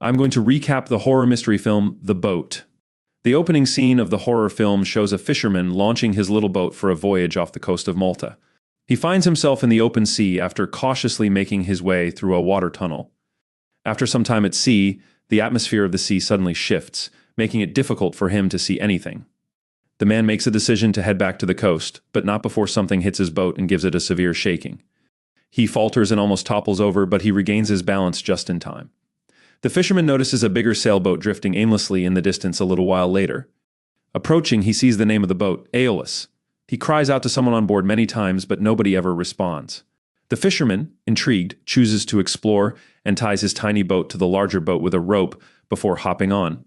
I'm going to recap the horror mystery film, The Boat. The opening scene of the horror film shows a fisherman launching his little boat for a voyage off the coast of Malta. He finds himself in the open sea after cautiously making his way through a water tunnel. After some time at sea, the atmosphere of the sea suddenly shifts, making it difficult for him to see anything. The man makes a decision to head back to the coast, but not before something hits his boat and gives it a severe shaking. He falters and almost topples over, but he regains his balance just in time. The fisherman notices a bigger sailboat drifting aimlessly in the distance a little while later. Approaching, he sees the name of the boat, Aeolus. He cries out to someone on board many times, but nobody ever responds. The fisherman, intrigued, chooses to explore and ties his tiny boat to the larger boat with a rope before hopping on.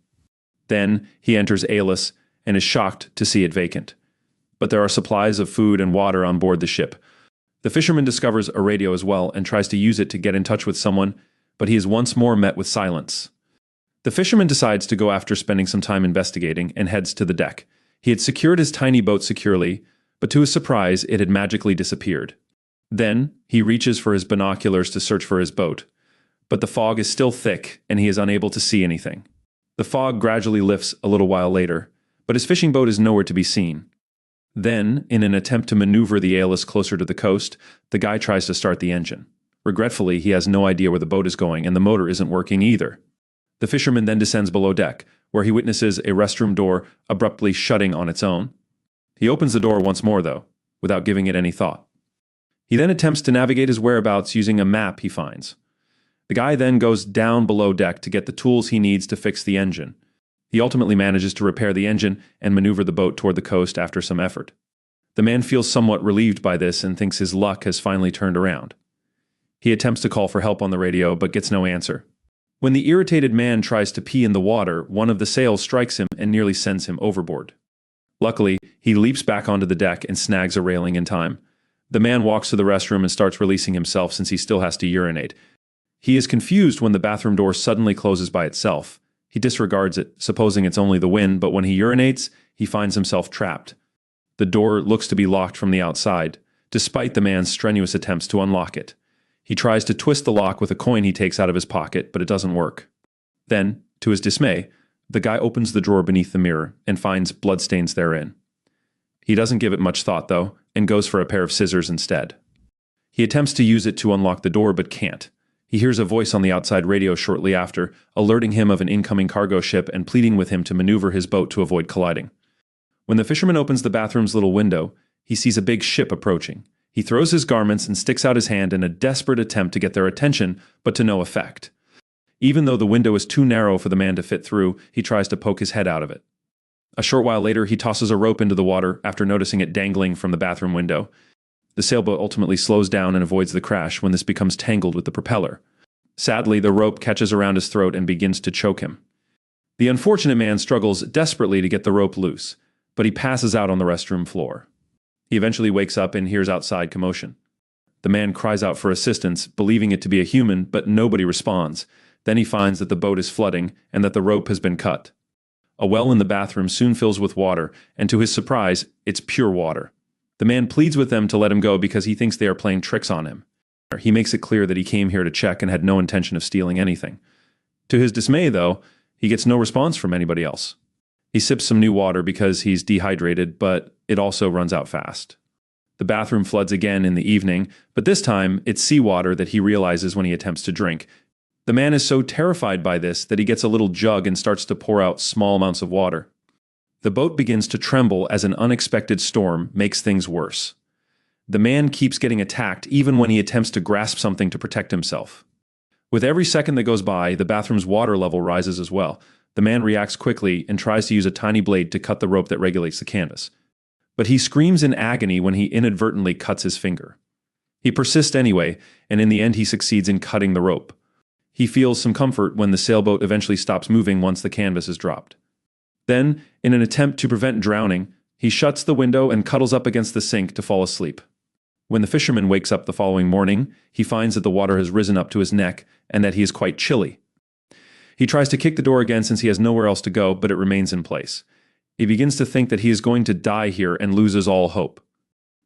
Then he enters Aeolus and is shocked to see it vacant. But there are supplies of food and water on board the ship. The fisherman discovers a radio as well and tries to use it to get in touch with someone, but he is once more met with silence. The fisherman decides to go after spending some time investigating and heads to the deck. He had secured his tiny boat securely, but to his surprise, it had magically disappeared. Then, he reaches for his binoculars to search for his boat, but the fog is still thick and he is unable to see anything. The fog gradually lifts a little while later, but his fishing boat is nowhere to be seen. Then, in an attempt to maneuver the Aeolus closer to the coast, the guy tries to start the engine. Regretfully, he has no idea where the boat is going and the motor isn't working either. The fisherman then descends below deck, where he witnesses a restroom door abruptly shutting on its own. He opens the door once more, though, without giving it any thought. He then attempts to navigate his whereabouts using a map he finds. The guy then goes down below deck to get the tools he needs to fix the engine. He ultimately manages to repair the engine and maneuver the boat toward the coast after some effort. The man feels somewhat relieved by this and thinks his luck has finally turned around. He attempts to call for help on the radio, but gets no answer. When the irritated man tries to pee in the water, one of the sails strikes him and nearly sends him overboard. Luckily, he leaps back onto the deck and snags a railing in time. The man walks to the restroom and starts releasing himself since he still has to urinate. He is confused when the bathroom door suddenly closes by itself. He disregards it, supposing it's only the wind, but when he urinates, he finds himself trapped. The door looks to be locked from the outside, despite the man's strenuous attempts to unlock it. He tries to twist the lock with a coin he takes out of his pocket, but it doesn't work. Then, to his dismay, the guy opens the drawer beneath the mirror and finds bloodstains therein. He doesn't give it much thought, though, and goes for a pair of scissors instead. He attempts to use it to unlock the door, but can't. He hears a voice on the outside radio shortly after, alerting him of an incoming cargo ship and pleading with him to maneuver his boat to avoid colliding. When the fisherman opens the bathroom's little window, he sees a big ship approaching. He throws his garments and sticks out his hand in a desperate attempt to get their attention, but to no effect. Even though the window is too narrow for the man to fit through, he tries to poke his head out of it. A short while later, he tosses a rope into the water after noticing it dangling from the bathroom window. The sailboat ultimately slows down and avoids the crash when this becomes tangled with the propeller. Sadly, the rope catches around his throat and begins to choke him. The unfortunate man struggles desperately to get the rope loose, but he passes out on the restroom floor. He eventually wakes up and hears outside commotion. The man cries out for assistance, believing it to be a human, but nobody responds. Then he finds that the boat is flooding and that the rope has been cut. A well in the bathroom soon fills with water, and to his surprise, it's pure water. The man pleads with them to let him go because he thinks they are playing tricks on him. He makes it clear that he came here to check and had no intention of stealing anything. To his dismay, though, he gets no response from anybody else. He sips some new water because he's dehydrated, but it also runs out fast. The bathroom floods again in the evening, but this time it's seawater that he realizes when he attempts to drink. The man is so terrified by this that he gets a little jug and starts to pour out small amounts of water. The boat begins to tremble as an unexpected storm makes things worse. The man keeps getting attacked even when he attempts to grasp something to protect himself. With every second that goes by, the bathroom's water level rises as well. The man reacts quickly and tries to use a tiny blade to cut the rope that regulates the canvas. But he screams in agony when he inadvertently cuts his finger. He persists anyway, and in the end he succeeds in cutting the rope. He feels some comfort when the sailboat eventually stops moving once the canvas is dropped. Then, in an attempt to prevent drowning, he shuts the window and cuddles up against the sink to fall asleep. When the fisherman wakes up the following morning, he finds that the water has risen up to his neck and that he is quite chilly. He tries to kick the door again since he has nowhere else to go, but it remains in place. He begins to think that he is going to die here and loses all hope.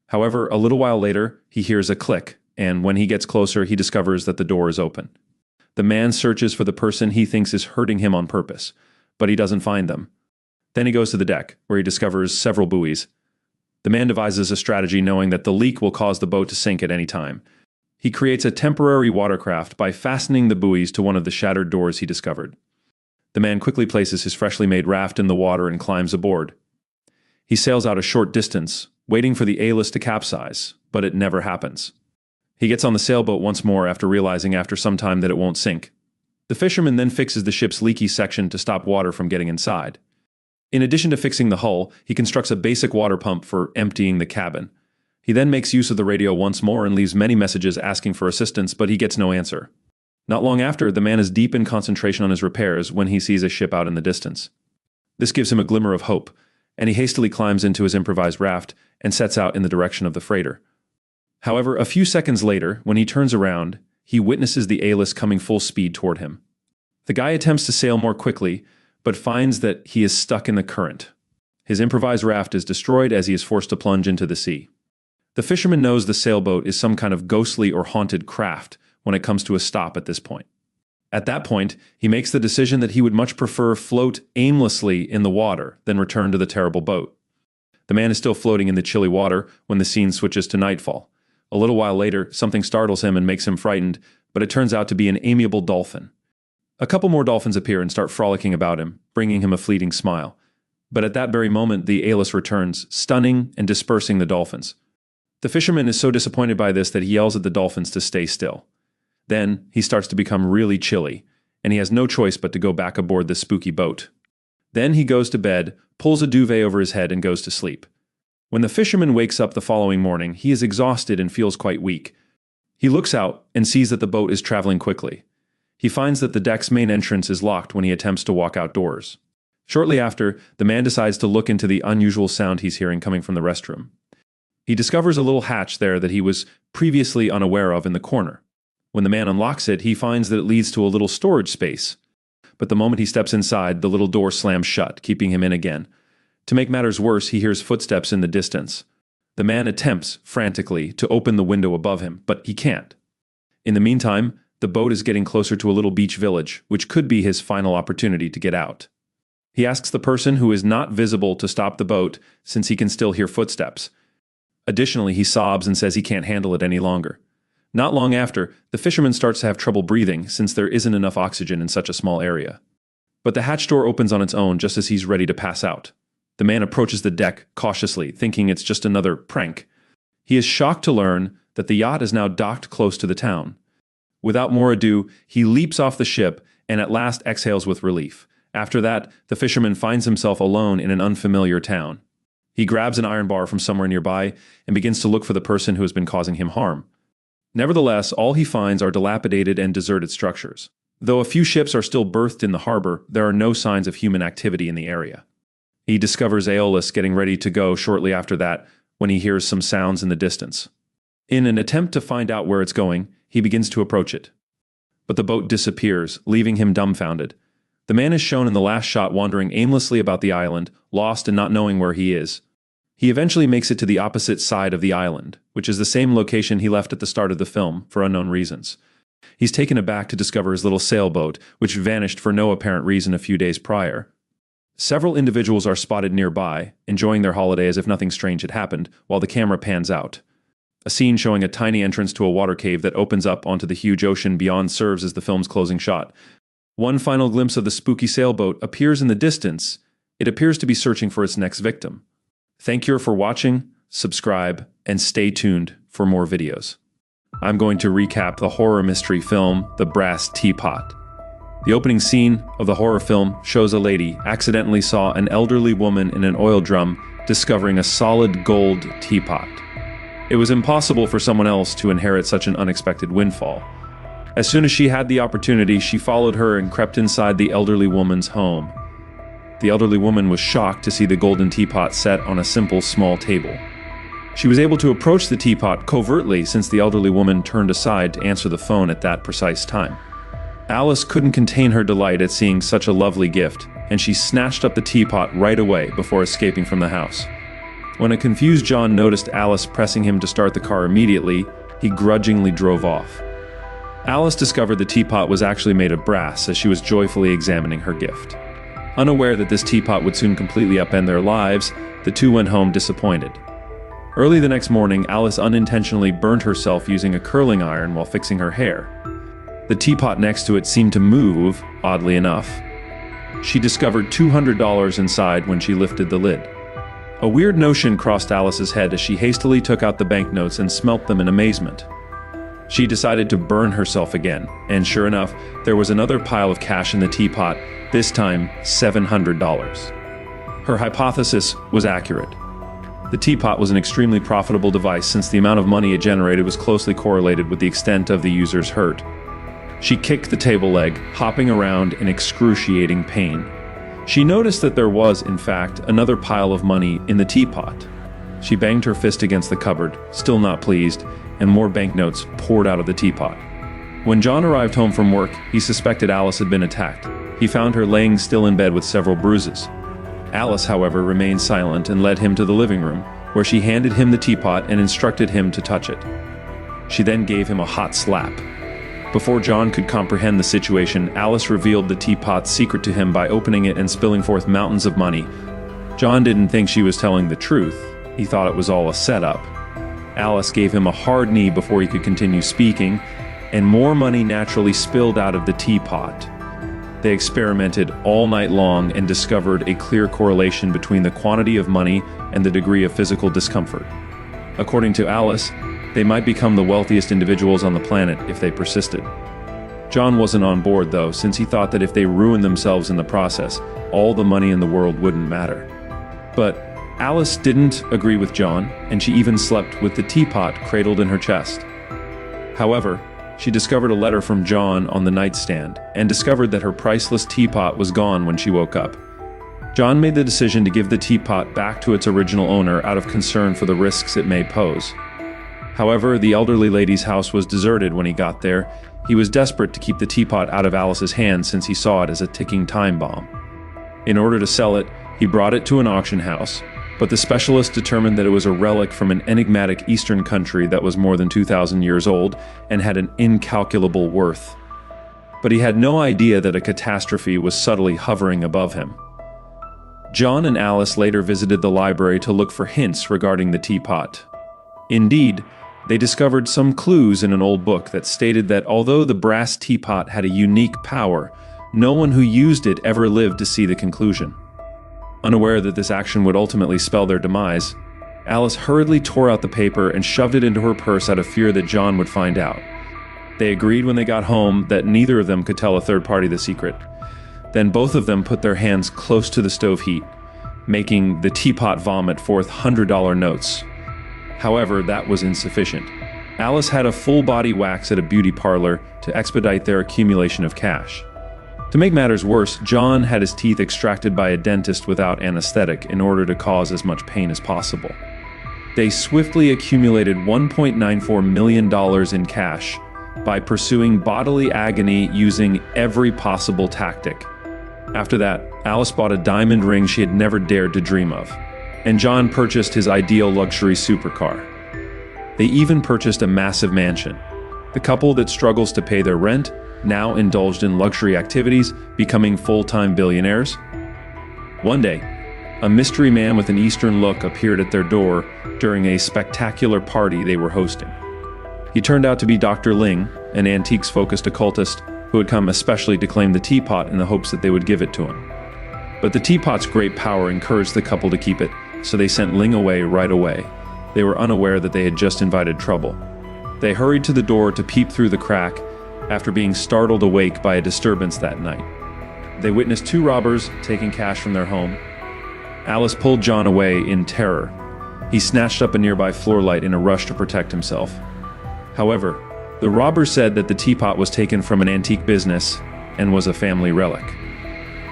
However, a little while later, he hears a click, and when he gets closer, he discovers that the door is open. The man searches for the person he thinks is hurting him on purpose, but he doesn't find them. Then he goes to the deck, where he discovers several buoys. The man devises a strategy knowing that the leak will cause the boat to sink at any time. He creates a temporary watercraft by fastening the buoys to one of the shattered doors he discovered. The man quickly places his freshly made raft in the water and climbs aboard. He sails out a short distance, waiting for the A-list to capsize, but it never happens. He gets on the sailboat once more after realizing after some time that it won't sink. The fisherman then fixes the ship's leaky section to stop water from getting inside. In addition to fixing the hull, he constructs a basic water pump for emptying the cabin. He then makes use of the radio once more and leaves many messages asking for assistance, but he gets no answer. Not long after, the man is deep in concentration on his repairs when he sees a ship out in the distance. This gives him a glimmer of hope, and he hastily climbs into his improvised raft and sets out in the direction of the freighter. However, a few seconds later, when he turns around, he witnesses the A-list coming full speed toward him. The guy attempts to sail more quickly, but finds that he is stuck in the current. His improvised raft is destroyed as he is forced to plunge into the sea. The fisherman knows the sailboat is some kind of ghostly or haunted craft when it comes to a stop at this point. At that point, he makes the decision that he would much prefer float aimlessly in the water than return to the terrible boat. The man is still floating in the chilly water when the scene switches to nightfall. A little while later, something startles him and makes him frightened, but it turns out to be an amiable dolphin. A couple more dolphins appear and start frolicking about him, bringing him a fleeting smile. But at that very moment, the A-list returns, stunning and dispersing the dolphins. The fisherman is so disappointed by this that he yells at the dolphins to stay still. Then, he starts to become really chilly, and he has no choice but to go back aboard the spooky boat. Then he goes to bed, pulls a duvet over his head, and goes to sleep. When the fisherman wakes up the following morning, he is exhausted and feels quite weak. He looks out and sees that the boat is traveling quickly. He finds that the deck's main entrance is locked when he attempts to walk outdoors. Shortly after, the man decides to look into the unusual sound he's hearing coming from the restroom. He discovers a little hatch there that he was previously unaware of in the corner. When the man unlocks it, he finds that it leads to a little storage space. But the moment he steps inside, the little door slams shut, keeping him in again. To make matters worse, he hears footsteps in the distance. The man attempts, frantically, to open the window above him, but he can't. In the meantime, the boat is getting closer to a little beach village, which could be his final opportunity to get out. He asks the person who is not visible to stop the boat, since he can still hear footsteps. Additionally, he sobs and says he can't handle it any longer. Not long after, the fisherman starts to have trouble breathing since there isn't enough oxygen in such a small area. But the hatch door opens on its own just as he's ready to pass out. The man approaches the deck cautiously, thinking it's just another prank. He is shocked to learn that the yacht is now docked close to the town. Without more ado, he leaps off the ship and at last exhales with relief. After that, the fisherman finds himself alone in an unfamiliar town. He grabs an iron bar from somewhere nearby and begins to look for the person who has been causing him harm. Nevertheless, all he finds are dilapidated and deserted structures. Though a few ships are still berthed in the harbor, there are no signs of human activity in the area. He discovers Aeolus getting ready to go shortly after that when he hears some sounds in the distance. In an attempt to find out where it's going, he begins to approach it. But the boat disappears, leaving him dumbfounded. The man is shown in the last shot wandering aimlessly about the island, lost and not knowing where he is. He eventually makes it to the opposite side of the island, which is the same location he left at the start of the film, for unknown reasons. He's taken aback to discover his little sailboat, which vanished for no apparent reason a few days prior. Several individuals are spotted nearby, enjoying their holiday as if nothing strange had happened, while the camera pans out. A scene showing a tiny entrance to a water cave that opens up onto the huge ocean beyond serves as the film's closing shot. One final glimpse of the spooky sailboat appears in the distance. It appears to be searching for its next victim. Thank you for watching, subscribe, and stay tuned for more videos. I'm going to recap the horror mystery film, The Brass Teapot. The opening scene of the horror film shows a lady accidentally saw an elderly woman in an oil drum discovering a solid gold teapot. It was impossible for someone else to inherit such an unexpected windfall. As soon as she had the opportunity, she followed her and crept inside the elderly woman's home. The elderly woman was shocked to see the golden teapot set on a simple, small table. She was able to approach the teapot covertly since the elderly woman turned aside to answer the phone at that precise time. Alice couldn't contain her delight at seeing such a lovely gift, and she snatched up the teapot right away before escaping from the house. When a confused John noticed Alice pressing him to start the car immediately, he grudgingly drove off. Alice discovered the teapot was actually made of brass as she was joyfully examining her gift. Unaware that this teapot would soon completely upend their lives, the two went home disappointed. Early the next morning, Alice unintentionally burned herself using a curling iron while fixing her hair. The teapot next to it seemed to move, oddly enough. She discovered $200 inside when she lifted the lid. A weird notion crossed Alice's head as she hastily took out the banknotes and smelt them in amazement. She decided to burn herself again, and sure enough, there was another pile of cash in the teapot, this time $700. Her hypothesis was accurate. The teapot was an extremely profitable device since the amount of money it generated was closely correlated with the extent of the user's hurt. She kicked the table leg, hopping around in excruciating pain. She noticed that there was, in fact, another pile of money in the teapot. She banged her fist against the cupboard, still not pleased, and more banknotes poured out of the teapot. When John arrived home from work, he suspected Alice had been attacked. He found her laying still in bed with several bruises. Alice, however, remained silent and led him to the living room, where she handed him the teapot and instructed him to touch it. She then gave him a hot slap. Before John could comprehend the situation, Alice revealed the teapot's secret to him by opening it and spilling forth mountains of money. John didn't think she was telling the truth. He thought it was all a setup. Alice gave him a hard knee before he could continue speaking, and more money naturally spilled out of the teapot. They experimented all night long and discovered a clear correlation between the quantity of money and the degree of physical discomfort. According to Alice, they might become the wealthiest individuals on the planet if they persisted. John wasn't on board, though, since he thought that if they ruined themselves in the process, all the money in the world wouldn't matter. But Alice didn't agree with John, and she even slept with the teapot cradled in her chest. However, she discovered a letter from John on the nightstand and discovered that her priceless teapot was gone when she woke up. John made the decision to give the teapot back to its original owner out of concern for the risks it may pose. However, the elderly lady's house was deserted when he got there. He was desperate to keep the teapot out of Alice's hands since he saw it as a ticking time bomb. In order to sell it, he brought it to an auction house, but the specialist determined that it was a relic from an enigmatic Eastern country that was more than 2,000 years old and had an incalculable worth. But he had no idea that a catastrophe was subtly hovering above him. John and Alice later visited the library to look for hints regarding the teapot. Indeed, they discovered some clues in an old book that stated that although the brass teapot had a unique power, no one who used it ever lived to see the conclusion. Unaware that this action would ultimately spell their demise, Alice hurriedly tore out the paper and shoved it into her purse out of fear that John would find out. They agreed when they got home that neither of them could tell a third party the secret. Then both of them put their hands close to the stove heat, making the teapot vomit forth $100 notes. However, that was insufficient. Alice had a full-body wax at a beauty parlor to expedite their accumulation of cash. To make matters worse, John had his teeth extracted by a dentist without anesthetic in order to cause as much pain as possible. They swiftly accumulated $1.94 million in cash by pursuing bodily agony using every possible tactic. After that, Alice bought a diamond ring she had never dared to dream of, and John purchased his ideal luxury supercar. They even purchased a massive mansion. The couple that struggles to pay their rent now indulged in luxury activities, becoming full-time billionaires. One day, a mystery man with an Eastern look appeared at their door during a spectacular party they were hosting. He turned out to be Dr. Ling, an antiques-focused occultist who had come especially to claim the teapot in the hopes that they would give it to him. But the teapot's great power encouraged the couple to keep it, so they sent Ling away right away. They were unaware that they had just invited trouble. They hurried to the door to peep through the crack after being startled awake by a disturbance that night. They witnessed two robbers taking cash from their home. Alice pulled John away in terror. He snatched up a nearby floor light in a rush to protect himself. However, the robbers said that the teapot was taken from an antique business and was a family relic.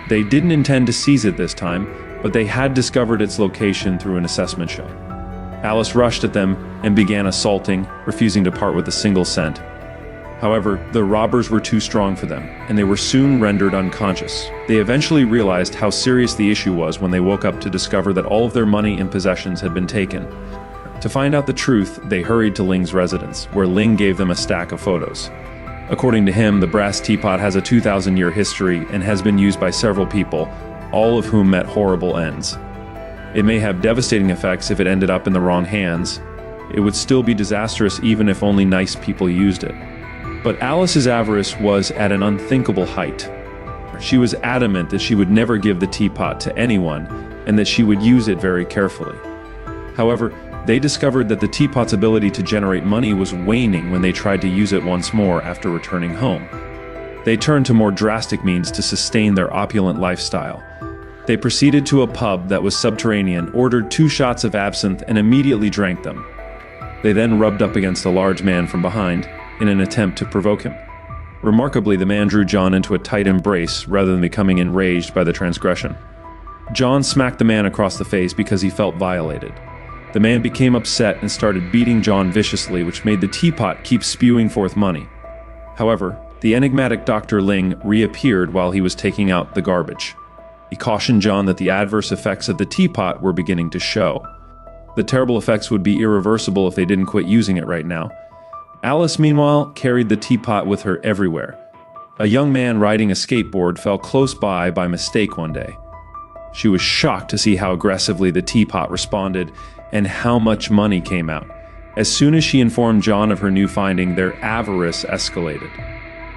They didn't intend to seize it this time, but they had discovered its location through an assessment show. Alice rushed at them and began assaulting, refusing to part with a single cent. However, the robbers were too strong for them, and they were soon rendered unconscious. They eventually realized how serious the issue was when they woke up to discover that all of their money and possessions had been taken. To find out the truth, they hurried to Ling's residence, where Ling gave them a stack of photos. According to him, the brass teapot has a 2,000-year history and has been used by several people, all of whom met horrible ends. It may have devastating effects if it ended up in the wrong hands. It would still be disastrous even if only nice people used it. But Alice's avarice was at an unthinkable height. She was adamant that she would never give the teapot to anyone and that she would use it very carefully. However, they discovered that the teapot's ability to generate money was waning when they tried to use it once more after returning home. They turned to more drastic means to sustain their opulent lifestyle. They proceeded to a pub that was subterranean, ordered 2 shots of absinthe, and immediately drank them. They then rubbed up against a large man from behind in an attempt to provoke him. Remarkably, the man drew John into a tight embrace rather than becoming enraged by the transgression. John smacked the man across the face because he felt violated. The man became upset and started beating John viciously, which made the teapot keep spewing forth money. However, the enigmatic Dr. Ling reappeared while he was taking out the garbage. He cautioned John that the adverse effects of the teapot were beginning to show. The terrible effects would be irreversible if they didn't quit using it right now. Alice, meanwhile, carried the teapot with her everywhere. A young man riding a skateboard fell close by mistake one day. She was shocked to see how aggressively the teapot responded and how much money came out. As soon as she informed John of her new finding, their avarice escalated.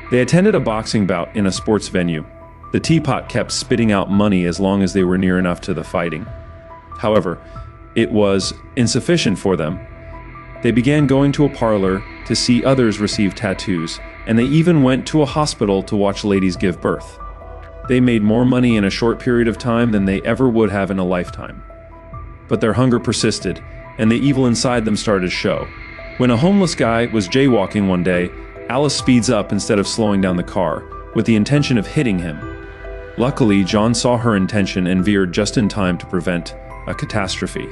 They attended a boxing bout in a sports venue. The teapot kept spitting out money as long as they were near enough to the fighting. However, it was insufficient for them. They began going to a parlor to see others receive tattoos, and they even went to a hospital to watch ladies give birth. They made more money in a short period of time than they ever would have in a lifetime. But their hunger persisted, and the evil inside them started to show. When a homeless guy was jaywalking one day, Alice speeds up instead of slowing down the car, with the intention of hitting him. Luckily, John saw her intention and veered just in time to prevent a catastrophe.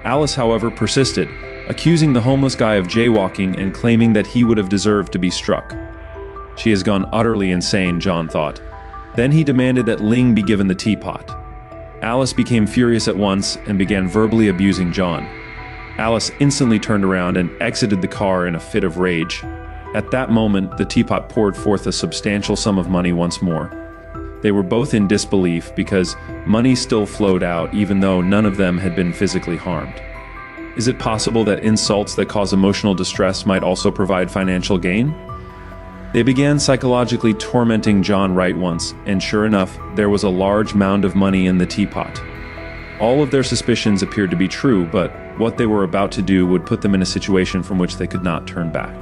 Alice, however, persisted, accusing the homeless guy of jaywalking and claiming that he would have deserved to be struck. She has gone utterly insane, John thought. Then he demanded that Ling be given the teapot. Alice became furious at once and began verbally abusing John. Alice instantly turned around and exited the car in a fit of rage. At that moment, the teapot poured forth a substantial sum of money once more. They were both in disbelief because money still flowed out even though none of them had been physically harmed. Is it possible that insults that cause emotional distress might also provide financial gain? They began psychologically tormenting John right once, and sure enough, there was a large mound of money in the teapot. All of their suspicions appeared to be true, but what they were about to do would put them in a situation from which they could not turn back.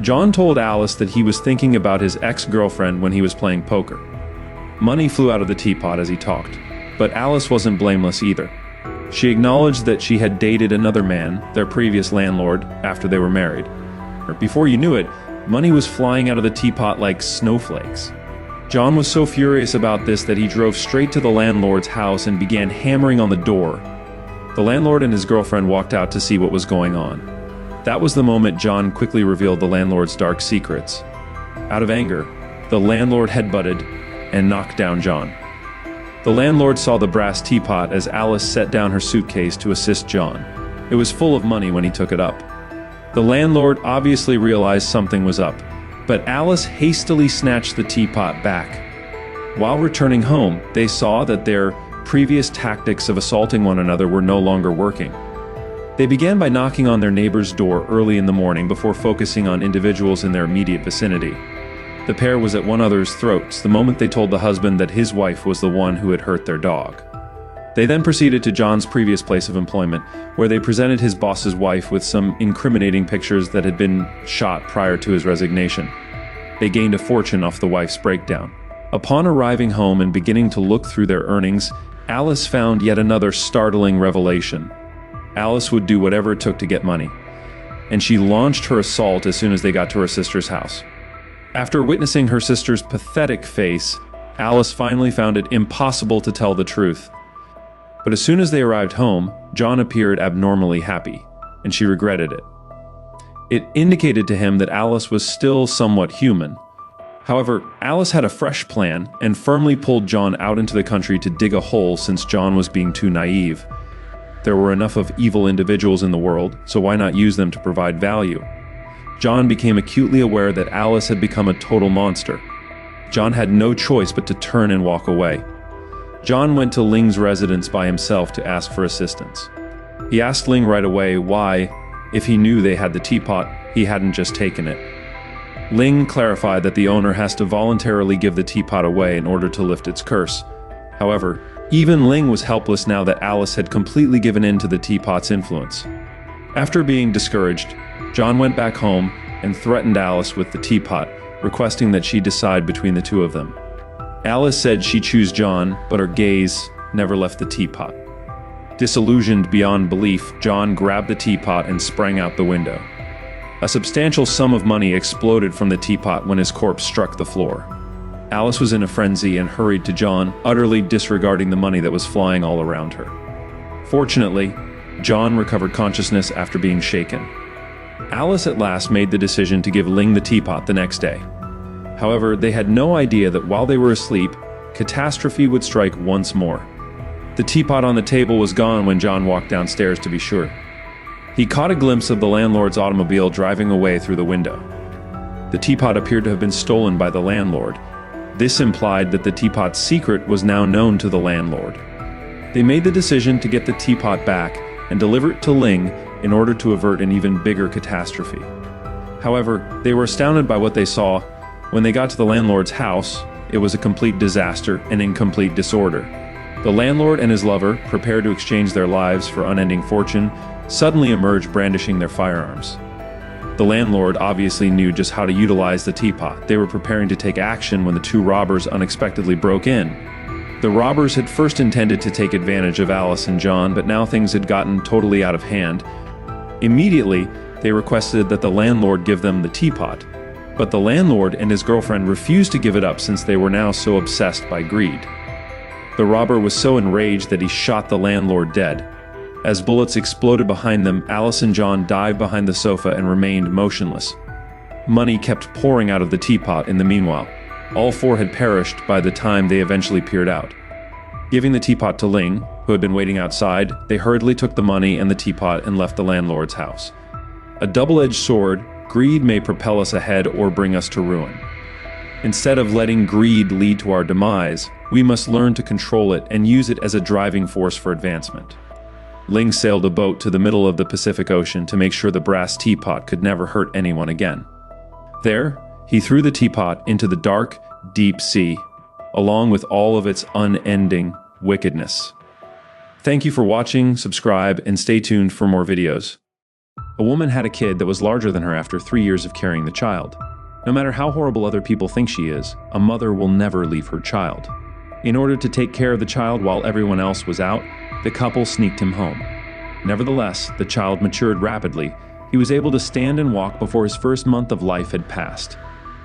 John told Alice that he was thinking about his ex-girlfriend when he was playing poker. Money flew out of the teapot as he talked, but Alice wasn't blameless either. She acknowledged that she had dated another man, their previous landlord, after they were married. Before you knew it, money was flying out of the teapot like snowflakes. John was so furious about this that he drove straight to the landlord's house and began hammering on the door. The landlord and his girlfriend walked out to see what was going on. That was the moment John quickly revealed the landlord's dark secrets. Out of anger, the landlord headbutted and knocked down John. The landlord saw the brass teapot as Alice set down her suitcase to assist John. It was full of money when he took it up. The landlord obviously realized something was up, but Alice hastily snatched the teapot back. While returning home, they saw that their previous tactics of assaulting one another were no longer working. They began by knocking on their neighbor's door early in the morning before focusing on individuals in their immediate vicinity. The pair was at one another's throats the moment they told the husband that his wife was the one who had hurt their dog. They then proceeded to John's previous place of employment, where they presented his boss's wife with some incriminating pictures that had been shot prior to his resignation. They gained a fortune off the wife's breakdown. Upon arriving home and beginning to look through their earnings, Alice found yet another startling revelation. Alice would do whatever it took to get money, and she launched her assault as soon as they got to her sister's house. After witnessing her sister's pathetic face, Alice finally found it impossible to tell the truth. But as soon as they arrived home, John appeared abnormally happy, and she regretted it. It indicated to him that Alice was still somewhat human. However, Alice had a fresh plan and firmly pulled John out into the country to dig a hole since John was being too naive. There were enough of evil individuals in the world, so why not use them to provide value? John became acutely aware that Alice had become a total monster. John had no choice but to turn and walk away. John went to Ling's residence by himself to ask for assistance. He asked Ling right away why, if he knew they had the teapot, he hadn't just taken it. Ling clarified that the owner has to voluntarily give the teapot away in order to lift its curse. However, even Ling was helpless now that Alice had completely given in to the teapot's influence. After being discouraged, John went back home and threatened Alice with the teapot, requesting that she decide between the two of them. Alice said she'd choose John, but her gaze never left the teapot. Disillusioned beyond belief, John grabbed the teapot and sprang out the window. A substantial sum of money exploded from the teapot when his corpse struck the floor. Alice was in a frenzy and hurried to John, utterly disregarding the money that was flying all around her. Fortunately, John recovered consciousness after being shaken. Alice at last made the decision to give Ling the teapot the next day. However, they had no idea that while they were asleep, catastrophe would strike once more. The teapot on the table was gone when John walked downstairs to be sure. He caught a glimpse of the landlord's automobile driving away through the window. The teapot appeared to have been stolen by the landlord. This implied that the teapot's secret was now known to the landlord. They made the decision to get the teapot back and deliver it to Ling in order to avert an even bigger catastrophe. However, they were astounded by what they saw. When they got to the landlord's house, it was a complete disaster and in complete disorder. The landlord and his lover, prepared to exchange their lives for unending fortune, suddenly emerged brandishing their firearms. The landlord obviously knew just how to utilize the teapot. They were preparing to take action when the two robbers unexpectedly broke in. The robbers had first intended to take advantage of Alice and John, but now things had gotten totally out of hand. Immediately, they requested that the landlord give them the teapot, but the landlord and his girlfriend refused to give it up since they were now so obsessed by greed. The robber was so enraged that he shot the landlord dead. As bullets exploded behind them, Alice and John dived behind the sofa and remained motionless. Money kept pouring out of the teapot in the meanwhile. All four had perished by the time they eventually peered out. Giving the teapot to Ling, who had been waiting outside, they hurriedly took the money and the teapot and left the landlord's house. A double-edged sword, greed may propel us ahead or bring us to ruin. Instead of letting greed lead to our demise, we must learn to control it and use it as a driving force for advancement. Ling sailed a boat to the middle of the Pacific Ocean to make sure the brass teapot could never hurt anyone again. There, he threw the teapot into the dark, deep sea, along with all of its unending wickedness. Thank you for watching, subscribe, and stay tuned for more videos. A woman had a kid that was larger than her after 3 years of carrying the child. No matter how horrible other people think she is, a mother will never leave her child. In order to take care of the child while everyone else was out, the couple sneaked him home. Nevertheless, the child matured rapidly. He was able to stand and walk before his first month of life had passed.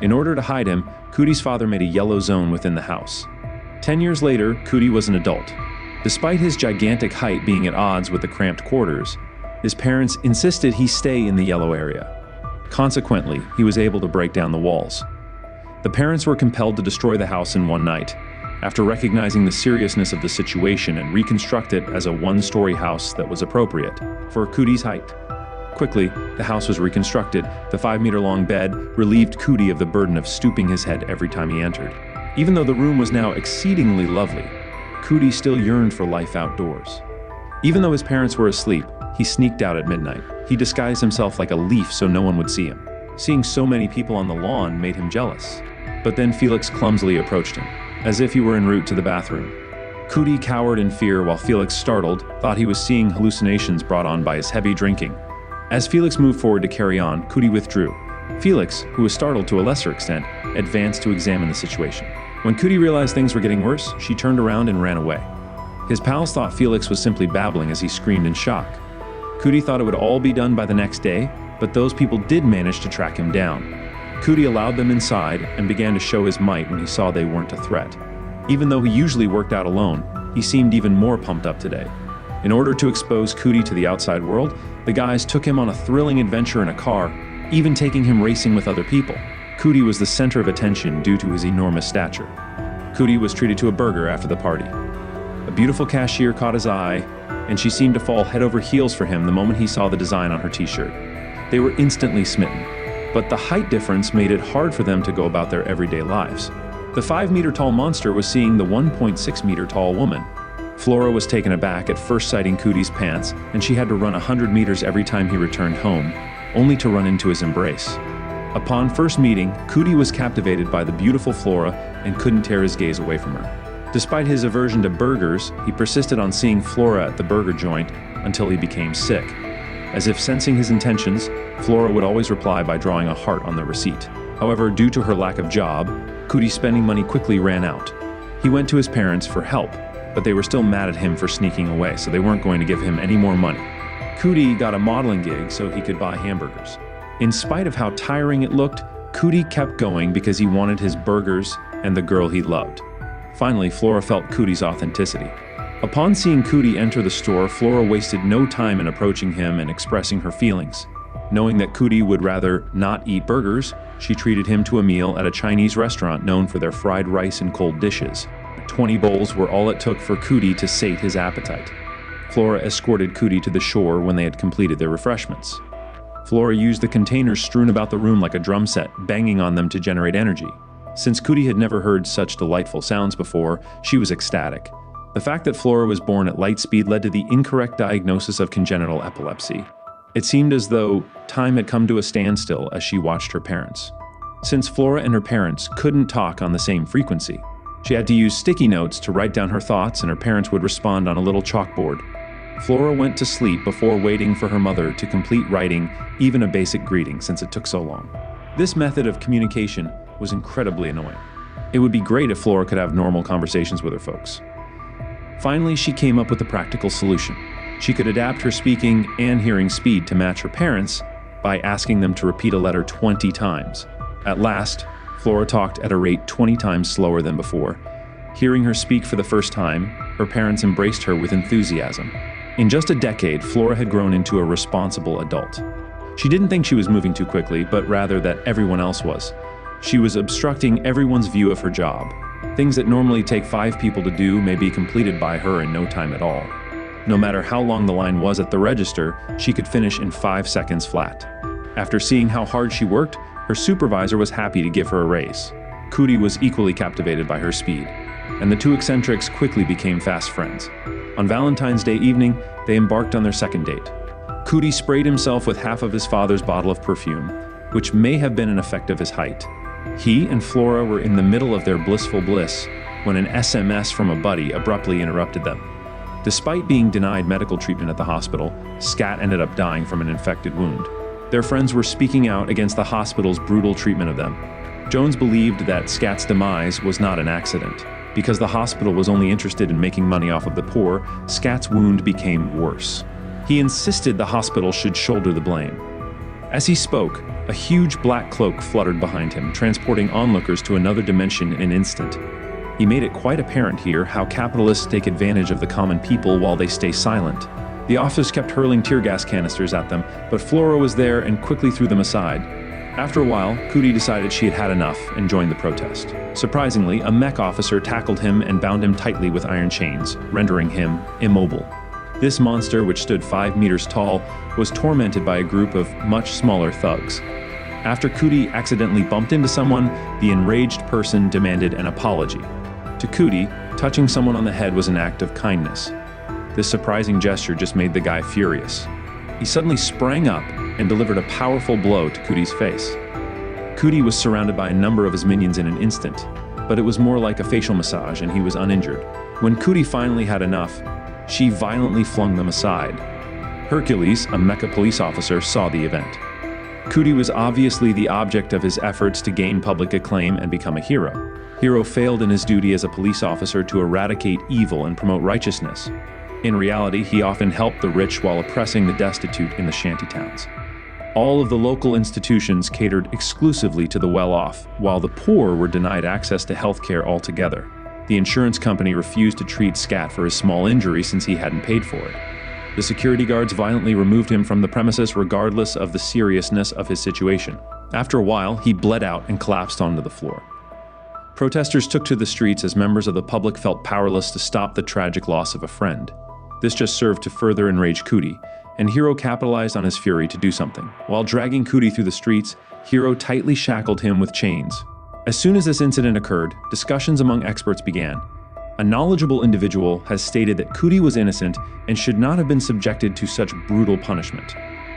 In order to hide him, Cootie's father made a yellow zone within the house. 10 years later, Cootie was an adult. Despite his gigantic height being at odds with the cramped quarters, his parents insisted he stay in the yellow area. Consequently, he was able to break down the walls. The parents were compelled to destroy the house in one night, after recognizing the seriousness of the situation and reconstruct it as a one-story house that was appropriate for Cootie's height. Quickly, the house was reconstructed. The 5-meter-long bed relieved Cootie of the burden of stooping his head every time he entered. Even though the room was now exceedingly lovely, Cootie still yearned for life outdoors. Even though his parents were asleep, he sneaked out at midnight. He disguised himself like a leaf so no one would see him. Seeing so many people on the lawn made him jealous. But then Felix clumsily approached him, as if he were en route to the bathroom. Cootie cowered in fear while Felix, startled, thought he was seeing hallucinations brought on by his heavy drinking. As Felix moved forward to carry on, Cootie withdrew. Felix, who was startled to a lesser extent, advanced to examine the situation. When Cootie realized things were getting worse, she turned around and ran away. His pals thought Felix was simply babbling as he screamed in shock. Cootie thought it would all be done by the next day, but those people did manage to track him down. Cootie allowed them inside and began to show his might when he saw they weren't a threat. Even though he usually worked out alone, he seemed even more pumped up today. In order to expose Cootie to the outside world, the guys took him on a thrilling adventure in a car, even taking him racing with other people. Cootie was the center of attention due to his enormous stature. Cootie was treated to a burger after the party. A beautiful cashier caught his eye, and she seemed to fall head over heels for him the moment he saw the design on her t-shirt. They were instantly smitten. but the height difference made it hard for them to go about their everyday lives. The 5-meter-tall monster was seeing the 1.6-meter-tall woman. Flora was taken aback at first sighting Cootie's pants, and she had to run 100 meters every time he returned home, only to run into his embrace. Upon first meeting, Cootie was captivated by the beautiful Flora and couldn't tear his gaze away from her. Despite his aversion to burgers, he persisted on seeing Flora at the burger joint until he became sick. As if sensing his intentions, Flora would always reply by drawing a heart on the receipt. However, due to her lack of job, Cootie's spending money quickly ran out. He went to his parents for help, but they were still mad at him for sneaking away, so they weren't going to give him any more money. Cootie got a modeling gig so he could buy hamburgers. In spite of how tiring it looked, Cootie kept going because he wanted his burgers and the girl he loved. Finally, Flora felt Cootie's authenticity. Upon seeing Cootie enter the store, Flora wasted no time in approaching him and expressing her feelings. Knowing that Cootie would rather not eat burgers, she treated him to a meal at a Chinese restaurant known for their fried rice and cold dishes. 20 bowls were all it took for Cootie to sate his appetite. Flora escorted Cootie to the shore when they had completed their refreshments. Flora used the containers strewn about the room like a drum set, banging on them to generate energy. Since Cootie had never heard such delightful sounds before, she was ecstatic. The fact that Flora was born at light speed led to the incorrect diagnosis of congenital epilepsy. It seemed as though time had come to a standstill as she watched her parents. Since Flora and her parents couldn't talk on the same frequency, she had to use sticky notes to write down her thoughts, and her parents would respond on a little chalkboard. Flora went to sleep before waiting for her mother to complete writing even a basic greeting, since it took so long. This method of communication was incredibly annoying. It would be great if Flora could have normal conversations with her folks. Finally, she came up with a practical solution. She could adapt her speaking and hearing speed to match her parents by asking them to repeat a letter 20 times. At last, Flora talked at a rate 20 times slower than before. Hearing her speak for the first time, her parents embraced her with enthusiasm. In just a decade, Flora had grown into a responsible adult. She didn't think she was moving too quickly, but rather that everyone else was. She was obstructing everyone's view of her job. Things that normally take 5 people to do may be completed by her in no time at all. No matter how long the line was at the register, she could finish in 5 seconds flat. After seeing how hard she worked, her supervisor was happy to give her a raise. Cootie was equally captivated by her speed, and the two eccentrics quickly became fast friends. On Valentine's Day evening, they embarked on their second date. Cootie sprayed himself with half of his father's bottle of perfume, which may have been an effect of his height. He and Flora were in the middle of their blissful bliss when an SMS from a buddy abruptly interrupted them. Despite being denied medical treatment at the hospital, Scat ended up dying from an infected wound. Their friends were speaking out against the hospital's brutal treatment of them. Jones believed that Scat's demise was not an accident. Because the hospital was only interested in making money off of the poor, Scat's wound became worse. He insisted the hospital should shoulder the blame. As he spoke, a huge black cloak fluttered behind him, transporting onlookers to another dimension in an instant. He made it quite apparent here how capitalists take advantage of the common people while they stay silent. The officers kept hurling tear gas canisters at them, but Flora was there and quickly threw them aside. After a while, Cootie decided she had had enough and joined the protest. Surprisingly, a mech officer tackled him and bound him tightly with iron chains, rendering him immobile. This monster, which stood 5 meters tall, was tormented by a group of much smaller thugs. After Cootie accidentally bumped into someone, the enraged person demanded an apology. To Cootie, touching someone on the head was an act of kindness. This surprising gesture just made the guy furious. He suddenly sprang up and delivered a powerful blow to Cootie's face. Cootie was surrounded by a number of his minions in an instant, but it was more like a facial massage and he was uninjured. When Cootie finally had enough, she violently flung them aside. Hercules, a mecha police officer, saw the event. Cootie was obviously the object of his efforts to gain public acclaim and become a hero. Hero failed in his duty as a police officer to eradicate evil and promote righteousness. In reality, he often helped the rich while oppressing the destitute in the shantytowns. All of the local institutions catered exclusively to the well-off, while the poor were denied access to health care altogether. The insurance company refused to treat Scat for his small injury since he hadn't paid for it. The security guards violently removed him from the premises regardless of the seriousness of his situation. After a while, he bled out and collapsed onto the floor. Protesters took to the streets as members of the public felt powerless to stop the tragic loss of a friend. This just served to further enrage Cootie, and Hiro capitalized on his fury to do something. While dragging Cootie through the streets, Hiro tightly shackled him with chains. As soon as this incident occurred, discussions among experts began. A knowledgeable individual has stated that Cootie was innocent and should not have been subjected to such brutal punishment.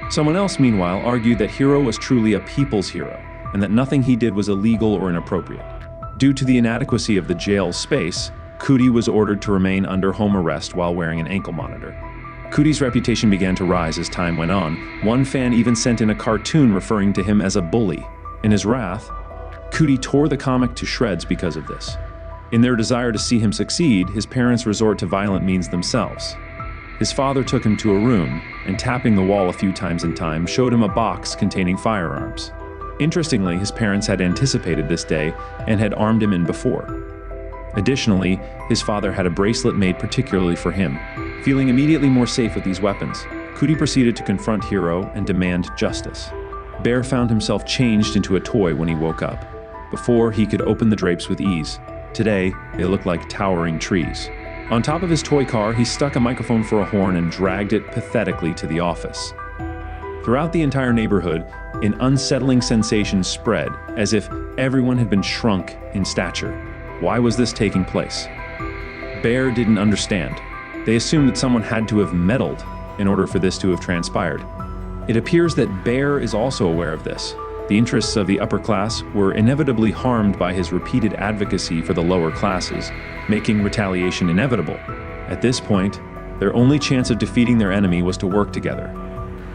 Someone else, meanwhile, argued that Hiro was truly a people's hero, and that nothing he did was illegal or inappropriate. Due to the inadequacy of the jail's space, Cootie was ordered to remain under home arrest while wearing an ankle monitor. Cootie's reputation began to rise as time went on. One fan even sent in a cartoon referring to him as a bully. In his wrath, Cootie tore the comic to shreds because of this. In their desire to see him succeed, his parents resort to violent means themselves. His father took him to a room, and tapping the wall a few times in time, showed him a box containing firearms. Interestingly, his parents had anticipated this day and had armed him in before. Additionally, his father had a bracelet made particularly for him. Feeling immediately more safe with these weapons, Cootie proceeded to confront Hiro and demand justice. Bear found himself changed into a toy when he woke up. Before, he could open the drapes with ease. Today, they looked like towering trees. On top of his toy car, he stuck a microphone for a horn and dragged it pathetically to the office. Throughout the entire neighborhood, an unsettling sensation spread, as if everyone had been shrunk in stature. Why was this taking place? Bear didn't understand. They assumed that someone had to have meddled in order for this to have transpired. It appears that Bear is also aware of this. The interests of the upper class were inevitably harmed by his repeated advocacy for the lower classes, making retaliation inevitable. At this point, their only chance of defeating their enemy was to work together.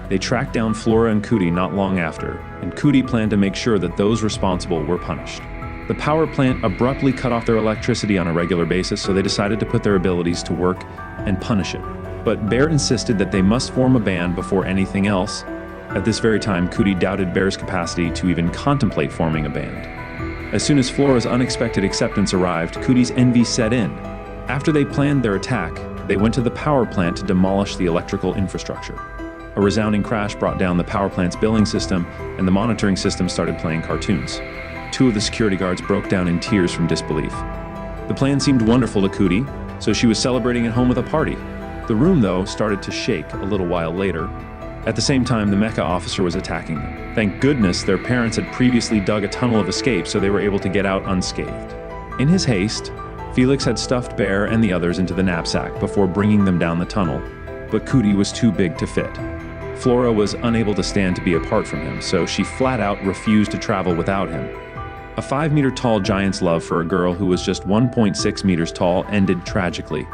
They tracked down Flora and Cootie not long after, and Cootie planned to make sure that those responsible were punished. The power plant abruptly cut off their electricity on a regular basis, so they decided to put their abilities to work and punish it. But Bear insisted that they must form a band before anything else. At this very time, Cootie doubted Bear's capacity to even contemplate forming a band. As soon as Flora's unexpected acceptance arrived, Cootie's envy set in. After they planned their attack, they went to the power plant to demolish the electrical infrastructure. A resounding crash brought down the power plant's billing system, and the monitoring system started playing cartoons. Two of the security guards broke down in tears from disbelief. The plan seemed wonderful to Cootie, so she was celebrating at home with a party. The room, though, started to shake a little while later. At the same time, the mecha officer was attacking them. Thank goodness their parents had previously dug a tunnel of escape, so they were able to get out unscathed. In his haste, Felix had stuffed Bear and the others into the knapsack before bringing them down the tunnel, but Cootie was too big to fit. Flora was unable to stand to be apart from him, so she flat out refused to travel without him. A 5-meter-tall giant's love for a girl who was just 1.6 meters tall ended tragically.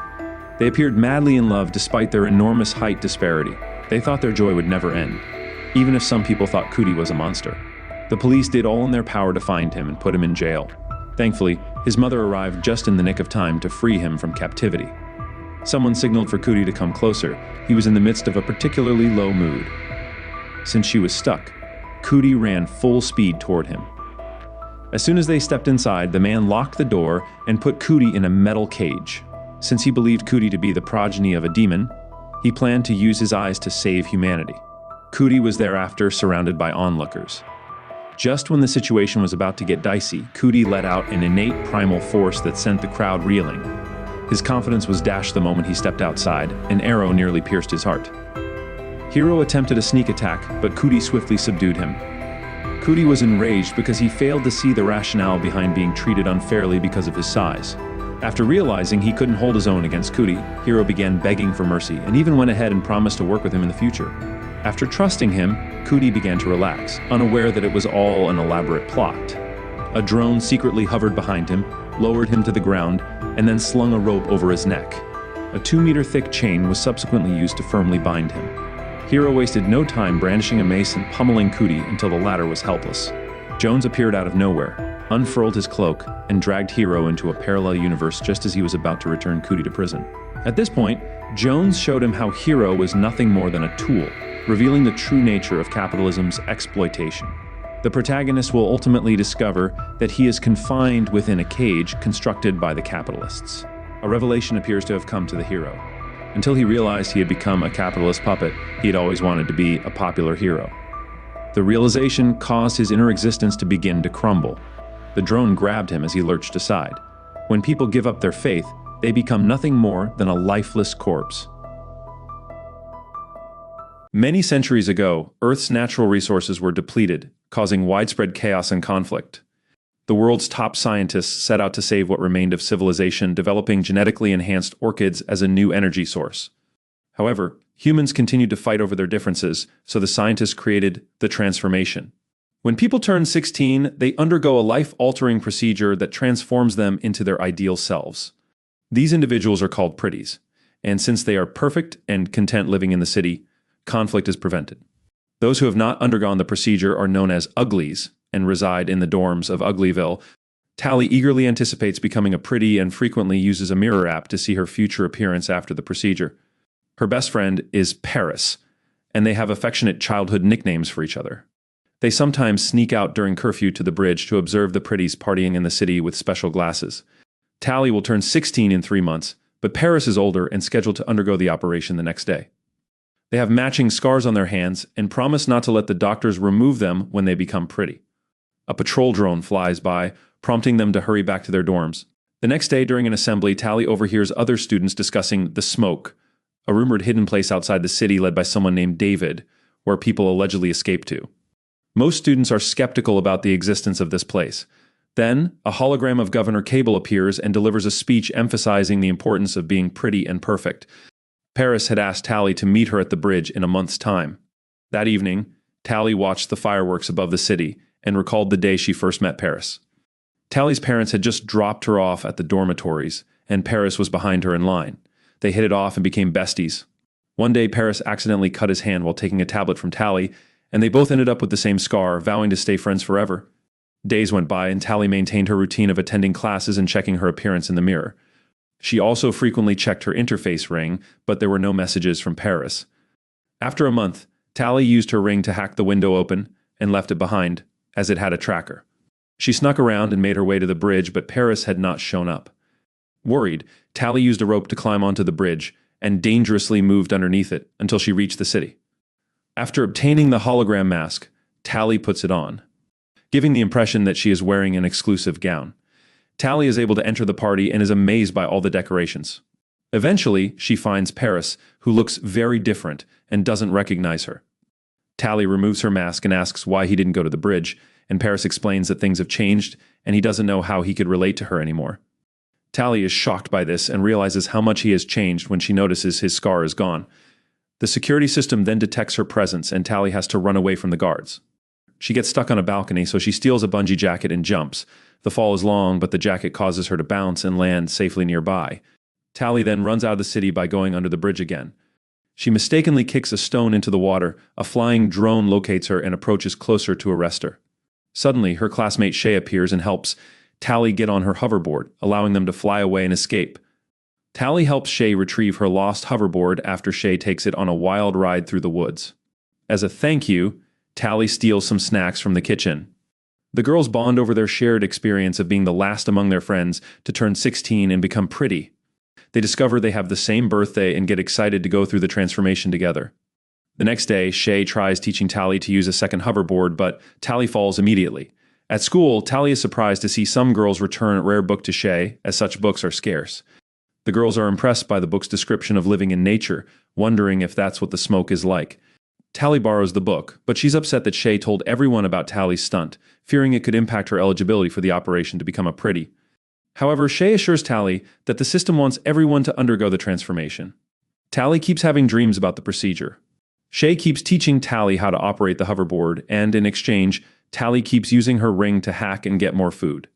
They appeared madly in love despite their enormous height disparity. They thought their joy would never end, even if some people thought Cootie was a monster. The police did all in their power to find him and put him in jail. Thankfully, his mother arrived just in the nick of time to free him from captivity. Someone signaled for Cootie to come closer. He was in the midst of a particularly low mood. Since she was stuck, Cootie ran full speed toward him. As soon as they stepped inside, the man locked the door and put Cootie in a metal cage. Since he believed Cootie to be the progeny of a demon, he planned to use his eyes to save humanity. Cootie was thereafter surrounded by onlookers. Just when the situation was about to get dicey, Cootie let out an innate primal force that sent the crowd reeling. His confidence was dashed the moment he stepped outside. An arrow nearly pierced his heart. Hiro attempted a sneak attack, but Cootie swiftly subdued him. Cootie was enraged because he failed to see the rationale behind being treated unfairly because of his size. After realizing he couldn't hold his own against Cootie, Hiro began begging for mercy and even went ahead and promised to work with him in the future. After trusting him, Cootie began to relax, unaware that it was all an elaborate plot. A drone secretly hovered behind him, lowered him to the ground, and then slung a rope over his neck. A 2-meter-thick chain was subsequently used to firmly bind him. Hiro wasted no time brandishing a mace and pummeling Cootie until the latter was helpless. Jones appeared out of nowhere, unfurled his cloak, and dragged Hiro into a parallel universe just as he was about to return Cootie to prison. At this point, Jones showed him how Hiro was nothing more than a tool, revealing the true nature of capitalism's exploitation. The protagonist will ultimately discover that he is confined within a cage constructed by the capitalists. A revelation appears to have come to the hero. Until he realized he had become a capitalist puppet, he had always wanted to be a popular hero. The realization caused his inner existence to begin to crumble. The drone grabbed him as he lurched aside. When people give up their faith, they become nothing more than a lifeless corpse. Many centuries ago, Earth's natural resources were depleted, causing widespread chaos and conflict. The world's top scientists set out to save what remained of civilization, developing genetically enhanced orchids as a new energy source. However, humans continued to fight over their differences, so the scientists created the transformation. When people turn 16, they undergo a life-altering procedure that transforms them into their ideal selves. These individuals are called pretties, and since they are perfect and content living in the city, conflict is prevented. Those who have not undergone the procedure are known as UGLIES and reside in the dorms of Uglyville. Tally eagerly anticipates becoming a pretty and frequently uses a mirror app to see her future appearance after the procedure. Her best friend is Paris, and they have affectionate childhood nicknames for each other. They sometimes sneak out during curfew to the bridge to observe the pretties partying in the city with special glasses. Tally will turn 16 in 3 months, but Paris is older and scheduled to undergo the operation the next day. They have matching scars on their hands and promise not to let the doctors remove them when they become pretty. A patrol drone flies by, prompting them to hurry back to their dorms. The next day during an assembly, Tally overhears other students discussing the Smoke, a rumored hidden place outside the city led by someone named David, where people allegedly escape to. Most students are skeptical about the existence of this place. Then, a hologram of Governor Cable appears and delivers a speech emphasizing the importance of being pretty and perfect. Paris had asked Tally to meet her at the bridge in a month's time. That evening, Tally watched the fireworks above the city and recalled the day she first met Paris. Tally's parents had just dropped her off at the dormitories, and Paris was behind her in line. They hit it off and became besties. One day, Paris accidentally cut his hand while taking a tablet from Tally, and they both ended up with the same scar, vowing to stay friends forever. Days went by, and Tally maintained her routine of attending classes and checking her appearance in the mirror. She also frequently checked her interface ring, but there were no messages from Paris. After a month, Tally used her ring to hack the window open and left it behind, as it had a tracker. She snuck around and made her way to the bridge, but Paris had not shown up. Worried, Tally used a rope to climb onto the bridge and dangerously moved underneath it until she reached the city. After obtaining the hologram mask, Tally puts it on, giving the impression that she is wearing an exclusive gown. Tally is able to enter the party and is amazed by all the decorations. Eventually, she finds Paris, who looks very different and doesn't recognize her. Tally removes her mask and asks why he didn't go to the bridge, and Paris explains that things have changed and he doesn't know how he could relate to her anymore. Tally is shocked by this and realizes how much he has changed when she notices his scar is gone. The security system then detects her presence and Tally has to run away from the guards. She gets stuck on a balcony, so she steals a bungee jacket and jumps. The fall is long, but the jacket causes her to bounce and land safely nearby. Tally then runs out of the city by going under the bridge again. She mistakenly kicks a stone into the water. A flying drone locates her and approaches closer to arrest her. Suddenly, her classmate Shay appears and helps Tally get on her hoverboard, allowing them to fly away and escape. Tally helps Shay retrieve her lost hoverboard after Shay takes it on a wild ride through the woods. As a thank you, Tally steals some snacks from the kitchen. The girls bond over their shared experience of being the last among their friends to turn 16 and become pretty. They discover they have the same birthday and get excited to go through the transformation together. The next day, Shay tries teaching Tally to use a second hoverboard, but Tally falls immediately. At school, Tally is surprised to see some girls return a rare book to Shay, as such books are scarce. The girls are impressed by the book's description of living in nature, wondering if that's what the Smoke is like. Tally borrows the book, but she's upset that Shay told everyone about Tally's stunt, fearing it could impact her eligibility for the operation to become a pretty. However, Shay assures Tally that the system wants everyone to undergo the transformation. Tally keeps having dreams about the procedure. Shay keeps teaching Tally how to operate the hoverboard, and in exchange, Tally keeps using her ring to hack and get more food.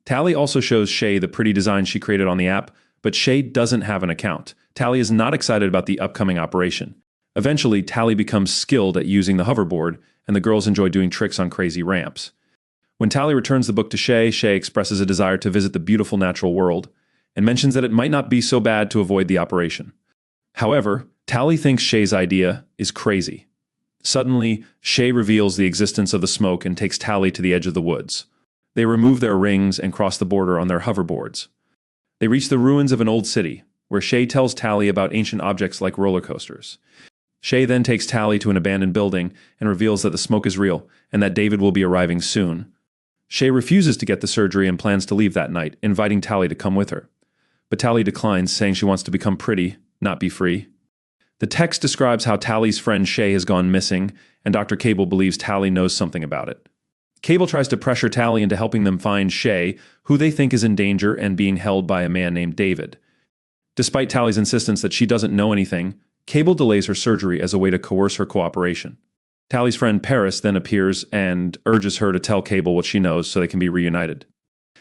Tally also shows Shay the pretty design she created on the app, but Shay doesn't have an account. Tally is not excited about the upcoming operation. Eventually, Tally becomes skilled at using the hoverboard, and the girls enjoy doing tricks on crazy ramps. When Tally returns the book to Shay, Shay expresses a desire to visit the beautiful natural world, and mentions that it might not be so bad to avoid the operation. However, Tally thinks Shay's idea is crazy. Suddenly, Shay reveals the existence of the Smoke and takes Tally to the edge of the woods. They remove their rings and cross the border on their hoverboards. They reach the ruins of an old city, where Shay tells Tally about ancient objects like roller coasters. Shay then takes Tally to an abandoned building and reveals that the Smoke is real and that David will be arriving soon. Shay refuses to get the surgery and plans to leave that night, inviting Tally to come with her. But Tally declines, saying she wants to become pretty, not be free. The text describes how Tally's friend Shay has gone missing, and Dr. Cable believes Tally knows something about it. Cable tries to pressure Tally into helping them find Shay, who they think is in danger and being held by a man named David. Despite Tally's insistence that she doesn't know anything, Cable delays her surgery as a way to coerce her cooperation. Tally's friend Paris then appears and urges her to tell Cable what she knows so they can be reunited.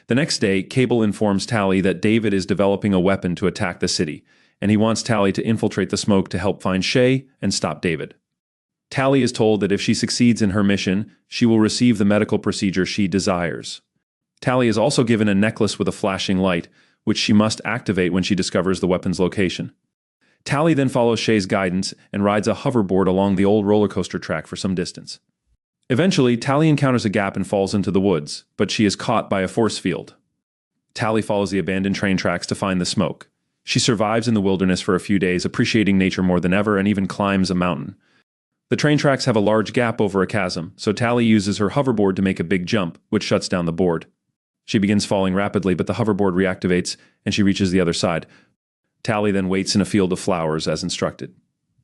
The next day, Cable informs Tally that David is developing a weapon to attack the city, and he wants Tally to infiltrate the smoke to help find Shay and stop David. Tally is told that if she succeeds in her mission, she will receive the medical procedure she desires. Tally is also given a necklace with a flashing light, which she must activate when she discovers the weapon's location. Tally then follows Shay's guidance and rides a hoverboard along the old roller coaster track for some distance. Eventually, Tally encounters a gap and falls into the woods, but she is caught by a force field. Tally follows the abandoned train tracks to find the smoke. She survives in the wilderness for a few days, appreciating nature more than ever, and even climbs a mountain. The train tracks have a large gap over a chasm, so Tally uses her hoverboard to make a big jump, which shuts down the board. She begins falling rapidly, but the hoverboard reactivates, and she reaches the other side. Tally then waits in a field of flowers as instructed.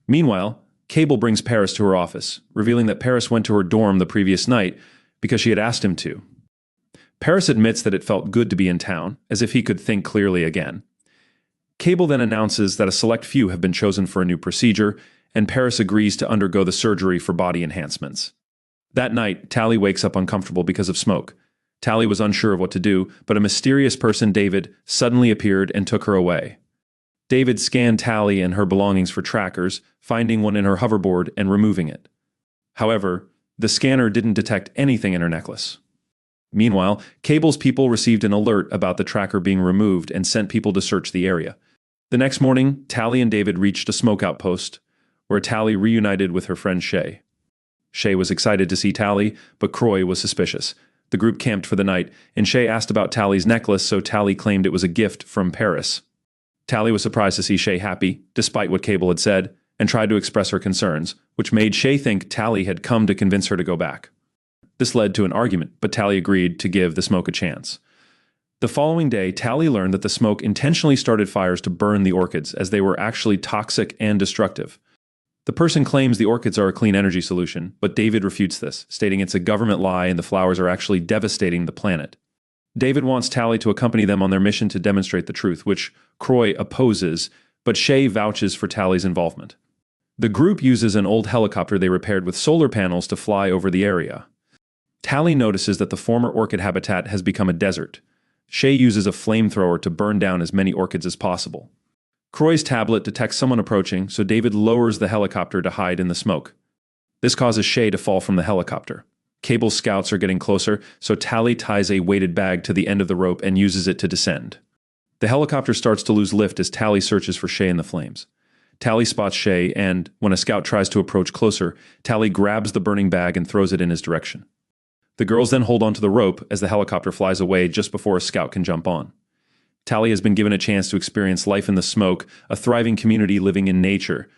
Meanwhile, Cable brings Paris to her office, revealing that Paris went to her dorm the previous night because she had asked him to. Paris admits that it felt good to be in town, as if he could think clearly again. Cable then announces that a select few have been chosen for a new procedure, and Paris agrees to undergo the surgery for body enhancements. That night, Tally wakes up uncomfortable because of smoke. Tally was unsure of what to do, but a mysterious person, David, suddenly appeared and took her away. David scanned Tally and her belongings for trackers, finding one in her hoverboard and removing it. However, the scanner didn't detect anything in her necklace. Meanwhile, Cable's people received an alert about the tracker being removed and sent people to search the area. The next morning, Tally and David reached a smoke outpost, where Tally reunited with her friend Shay. Shay was excited to see Tally, but Croy was suspicious. The group camped for the night, and Shay asked about Tally's necklace, so Tally claimed it was a gift from Paris. Tally was surprised to see Shay happy, despite what Cable had said, and tried to express her concerns, which made Shay think Tally had come to convince her to go back. This led to an argument, but Tally agreed to give the smoke a chance. The following day, Tally learned that the smoke intentionally started fires to burn the orchids, as they were actually toxic and destructive. The person claims the orchids are a clean energy solution, but David refutes this, stating it's a government lie and the flowers are actually devastating the planet. David wants Tally to accompany them on their mission to demonstrate the truth, which Croy opposes, but Shay vouches for Tally's involvement. The group uses an old helicopter they repaired with solar panels to fly over the area. Tally notices that the former orchid habitat has become a desert. Shay uses a flamethrower to burn down as many orchids as possible. Croy's tablet detects someone approaching, so David lowers the helicopter to hide in the smoke. This causes Shay to fall from the helicopter. Cable's scouts are getting closer, so Tally ties a weighted bag to the end of the rope and uses it to descend. The helicopter starts to lose lift as Tally searches for Shay in the flames. Tally spots Shay, and when a scout tries to approach closer, Tally grabs the burning bag and throws it in his direction. The girls then hold onto the rope as the helicopter flies away just before a scout can jump on. Tally has been given a chance to experience life in the smoke, a thriving community living in nature.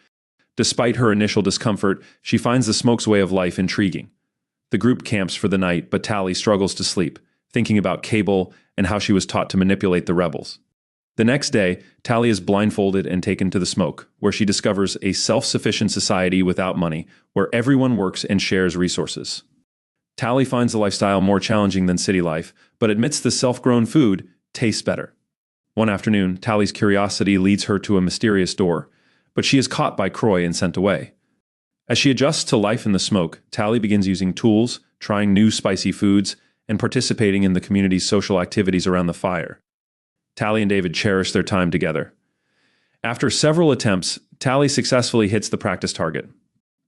Despite her initial discomfort, she finds the smoke's way of life intriguing. The group camps for the night, but Tally struggles to sleep, thinking about Cable and how she was taught to manipulate the rebels. The next day, Tally is blindfolded and taken to the smoke, where she discovers a self-sufficient society without money, where everyone works and shares resources. Tally finds the lifestyle more challenging than city life, but admits the self-grown food tastes better. One afternoon, Tally's curiosity leads her to a mysterious door, but she is caught by Croy and sent away. As she adjusts to life in the smoke, Tally begins using tools, trying new spicy foods, and participating in the community's social activities around the fire. Tally and David cherish their time together. After several attempts, Tally successfully hits the practice target.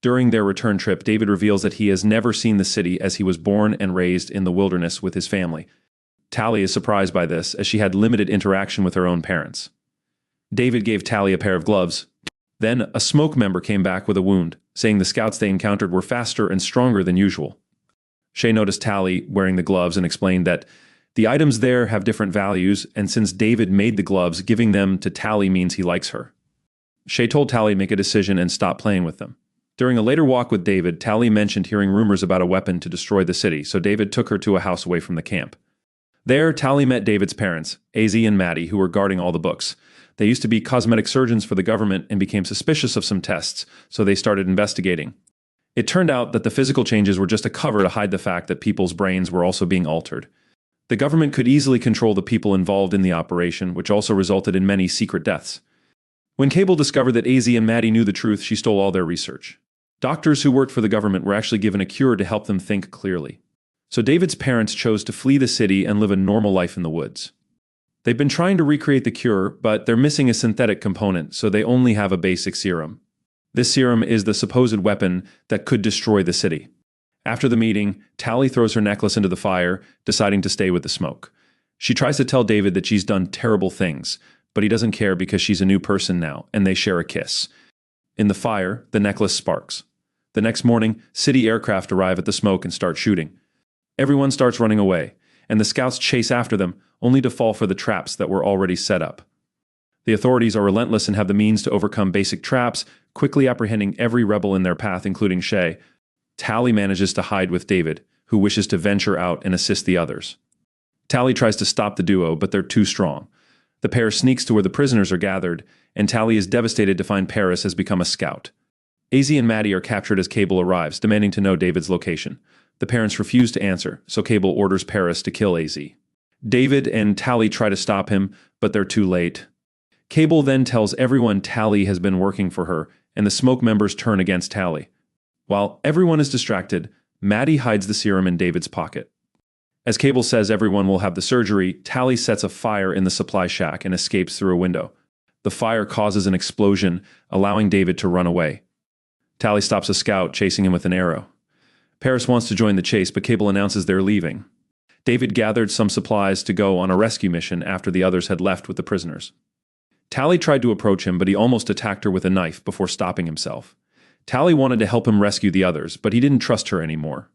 During their return trip, David reveals that he has never seen the city as he was born and raised in the wilderness with his family. Tally is surprised by this, as she had limited interaction with her own parents. David gave Tally a pair of gloves. Then, a smoke member came back with a wound, saying the scouts they encountered were faster and stronger than usual. Shay noticed Tally wearing the gloves and explained that the items there have different values, and since David made the gloves, giving them to Tally means he likes her. Shay told Tally to make a decision and stop playing with them. During a later walk with David, Tally mentioned hearing rumors about a weapon to destroy the city, so David took her to a house away from the camp. There, Tally met David's parents, AZ and Maddie, who were guarding all the books. They used to be cosmetic surgeons for the government and became suspicious of some tests, so they started investigating. It turned out that the physical changes were just a cover to hide the fact that people's brains were also being altered. The government could easily control the people involved in the operation, which also resulted in many secret deaths. When Cable discovered that AZ and Maddie knew the truth, she stole all their research. Doctors who worked for the government were actually given a cure to help them think clearly. So David's parents chose to flee the city and live a normal life in the woods. They've been trying to recreate the cure, but they're missing a synthetic component, so they only have a basic serum. This serum is the supposed weapon that could destroy the city. After the meeting, Tally throws her necklace into the fire, deciding to stay with the smoke. She tries to tell David that she's done terrible things, but he doesn't care because she's a new person now, and they share a kiss. In the fire, the necklace sparks. The next morning, city aircraft arrive at the smoke and start shooting. Everyone starts running away, and the scouts chase after them, only to fall for the traps that were already set up. The authorities are relentless and have the means to overcome basic traps, quickly apprehending every rebel in their path, including Shay. Tally manages to hide with David, who wishes to venture out and assist the others. Tally tries to stop the duo, but they're too strong. The pair sneaks to where the prisoners are gathered, and Tally is devastated to find Paris has become a scout. AZ and Maddie are captured as Cable arrives, demanding to know David's location. The parents refuse to answer, so Cable orders Paris to kill AZ. David and Tally try to stop him, but they're too late. Cable then tells everyone Tally has been working for her, and the smoke members turn against Tally. While everyone is distracted, Maddie hides the serum in David's pocket. As Cable says everyone will have the surgery, Tally sets a fire in the supply shack and escapes through a window. The fire causes an explosion, allowing David to run away. Tally stops a scout, chasing him with an arrow. Paris wants to join the chase, but Cable announces they're leaving. David gathered some supplies to go on a rescue mission after the others had left with the prisoners. Tally tried to approach him, but he almost attacked her with a knife before stopping himself. Tally wanted to help him rescue the others, but he didn't trust her anymore.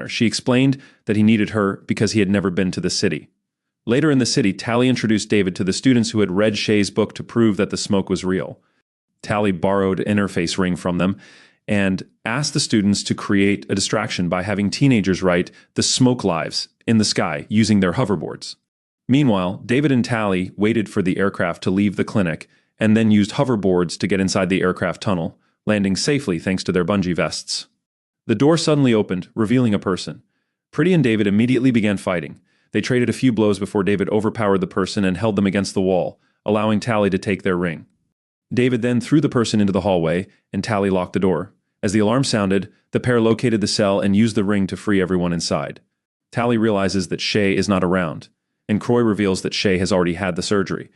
She explained that he needed her because he had never been to the city. Later in the city, Tally introduced David to the students who had read Shay's book to prove that the smoke was real. Tally borrowed an interface ring from them and asked the students to create a distraction by having teenagers write "the smoke lives" in the sky using their hoverboards. Meanwhile, David and Tally waited for the aircraft to leave the clinic and then used hoverboards to get inside the aircraft tunnel, landing safely thanks to their bungee vests. The door suddenly opened, revealing a person. Pretty and David immediately began fighting. They traded a few blows before David overpowered the person and held them against the wall, allowing Tally to take their ring. David then threw the person into the hallway, and Tally locked the door. As the alarm sounded, the pair located the cell and used the ring to free everyone inside. Tally realizes that Shay is not around, and Croy reveals that Shay has already had the surgery.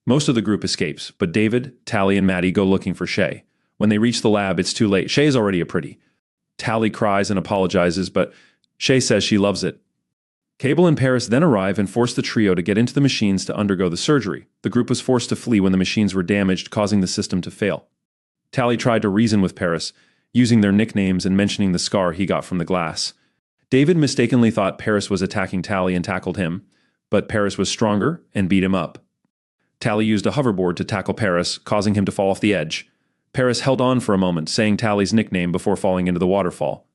Most of the group escapes, but David, Tally, and Maddie go looking for Shay. When they reach the lab, it's too late. Shay is already a pretty. Tally cries and apologizes, but Shay says she loves it. Cable and Paris then arrive and force the trio to get into the machines to undergo the surgery. The group was forced to flee when the machines were damaged, causing the system to fail. Tally tried to reason with Paris, using their nicknames and mentioning the scar he got from the glass. David mistakenly thought Paris was attacking Tally and tackled him, but Paris was stronger and beat him up. Tally used a hoverboard to tackle Paris, causing him to fall off the edge. Paris held on for a moment, saying Tally's nickname before falling into the waterfall.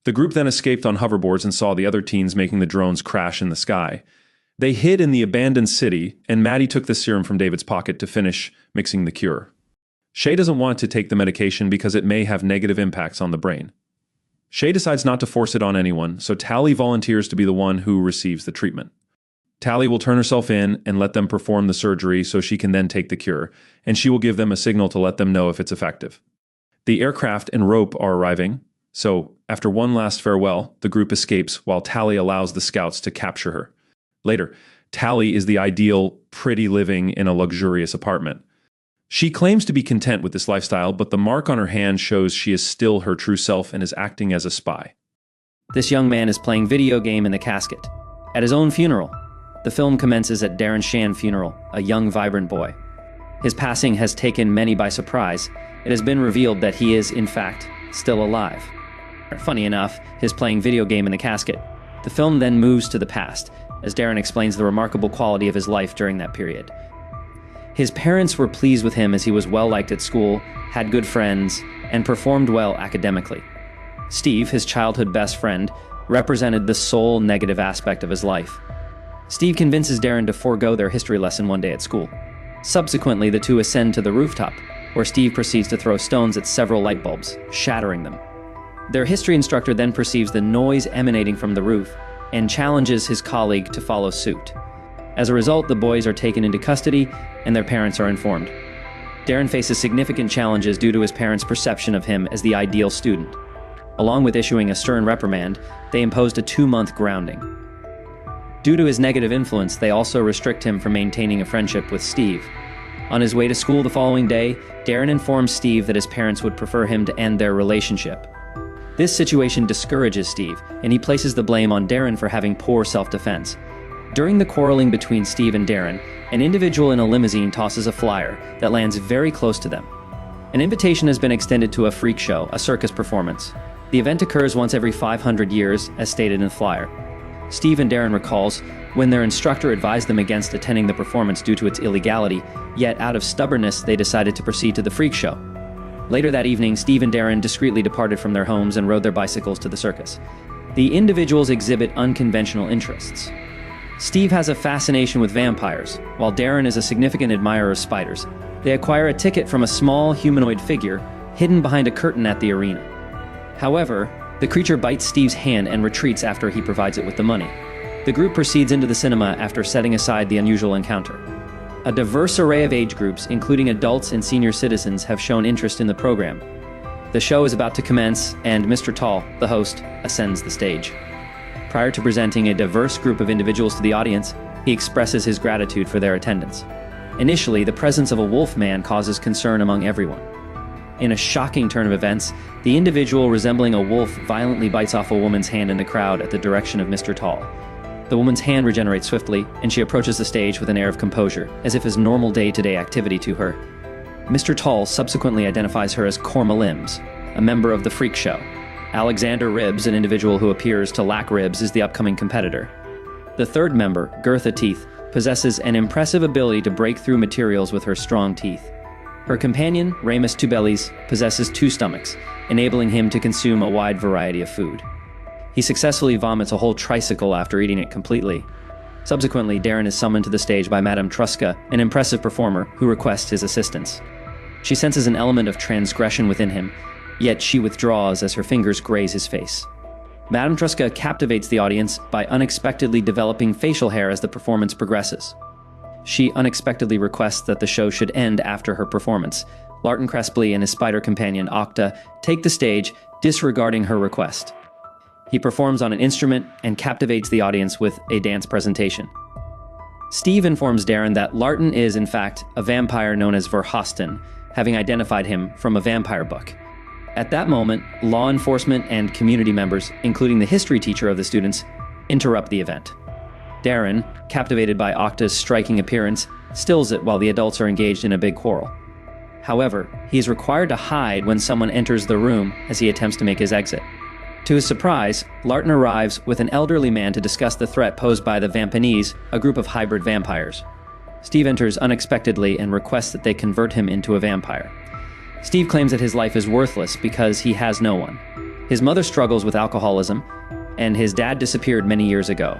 The group then escaped on hoverboards and saw the other teens making the drones crash in the sky. They hid in the abandoned city, and Maddie took the serum from David's pocket to finish mixing the cure. Shay doesn't want to take the medication because it may have negative impacts on the brain. Shay decides not to force it on anyone, so Tally volunteers to be the one who receives the treatment. Tally will turn herself in and let them perform the surgery so she can then take the cure, and she will give them a signal to let them know if it's effective. The aircraft and rope are arriving, so after one last farewell, the group escapes while Tally allows the scouts to capture her. Later, Tally is the ideal pretty living in a luxurious apartment. She claims to be content with this lifestyle, but the mark on her hand shows she is still her true self and is acting as a spy. This young man is playing video game in the casket. At his own funeral. The film commences at Darren Shan's funeral, a young, vibrant boy. His passing has taken many by surprise. It has been revealed that he is, in fact, still alive. Funny enough, his playing video game in the casket. The film then moves to the past, as Darren explains the remarkable quality of his life during that period. His parents were pleased with him as he was well-liked at school, had good friends, and performed well academically. Steve, his childhood best friend, represented the sole negative aspect of his life. Steve convinces Darren to forego their history lesson one day at school. Subsequently, the two ascend to the rooftop, where Steve proceeds to throw stones at several light bulbs, shattering them. Their history instructor then perceives the noise emanating from the roof and challenges his colleague to follow suit. As a result, the boys are taken into custody and their parents are informed. Darren faces significant challenges due to his parents' perception of him as the ideal student. Along with issuing a stern reprimand, they imposed a 2-month grounding. Due to his negative influence, they also restrict him from maintaining a friendship with Steve. On his way to school the following day, Darren informs Steve that his parents would prefer him to end their relationship. This situation discourages Steve, and he places the blame on Darren for having poor self-defense. During the quarreling between Steve and Darren, an individual in a limousine tosses a flyer that lands very close to them. An invitation has been extended to a freak show, a circus performance. The event occurs once every 500 years, as stated in the flyer. Steve and Darren recalls when their instructor advised them against attending the performance due to its illegality, yet out of stubbornness they decided to proceed to the freak show. Later that evening, Steve and Darren discreetly departed from their homes and rode their bicycles to the circus. The individuals exhibit unconventional interests. Steve has a fascination with vampires, while Darren is a significant admirer of spiders. They acquire a ticket from a small humanoid figure hidden behind a curtain at the arena. However, the creature bites Steve's hand and retreats after he provides it with the money. The group proceeds into the cinema after setting aside the unusual encounter. A diverse array of age groups, including adults and senior citizens, have shown interest in the program. The show is about to commence, and Mr. Tall, the host, ascends the stage. Prior to presenting a diverse group of individuals to the audience, he expresses his gratitude for their attendance. Initially, the presence of a wolf man causes concern among everyone. In a shocking turn of events, the individual resembling a wolf violently bites off a woman's hand in the crowd at the direction of Mr. Tall. The woman's hand regenerates swiftly, and she approaches the stage with an air of composure, as if as normal day-to-day activity to her. Mr. Tall subsequently identifies her as Korma Limbs, a member of the freak show. Alexander Ribs, an individual who appears to lack ribs, is the upcoming competitor. The third member, Gertha Teeth, possesses an impressive ability to break through materials with her strong teeth. Her companion, Ramus Tubellis, possesses 2 stomachs, enabling him to consume a wide variety of food. He successfully vomits a whole tricycle after eating it completely. Subsequently, Darren is summoned to the stage by Madame Truska, an impressive performer who requests his assistance. She senses an element of transgression within him, yet she withdraws as her fingers graze his face. Madame Truska captivates the audience by unexpectedly developing facial hair as the performance progresses. She unexpectedly requests that the show should end after her performance. Larton Crespley and his spider companion, Octa, take the stage, disregarding her request. He performs on an instrument and captivates the audience with a dance presentation. Steve informs Darren that Larton is, in fact, a vampire known as Verhaasten, having identified him from a vampire book. At that moment, law enforcement and community members, including the history teacher of the students, interrupt the event. Darren, captivated by Octa's striking appearance, stills it while the adults are engaged in a big quarrel. However, he is required to hide when someone enters the room as he attempts to make his exit. To his surprise, Larton arrives with an elderly man to discuss the threat posed by the Vampanese, a group of hybrid vampires. Steve enters unexpectedly and requests that they convert him into a vampire. Steve claims that his life is worthless because he has no one. His mother struggles with alcoholism, and his dad disappeared many years ago.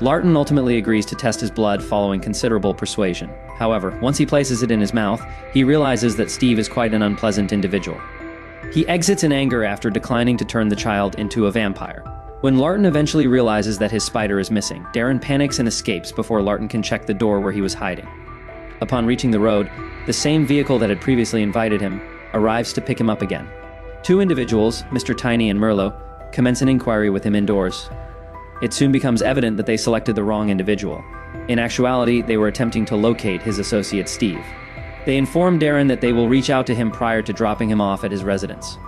Larton ultimately agrees to test his blood following considerable persuasion. However, once he places it in his mouth, he realizes that Steve is quite an unpleasant individual. He exits in anger after declining to turn the child into a vampire. When Larton eventually realizes that his spider is missing, Darren panics and escapes before Larton can check the door where he was hiding. Upon reaching the road, the same vehicle that had previously invited him arrives to pick him up again. 2 individuals, Mr. Tiny and Merlot, commence an inquiry with him indoors. It soon becomes evident that they selected the wrong individual. In actuality, they were attempting to locate his associate Steve. They inform Darren that they will reach out to him prior to dropping him off at his residence.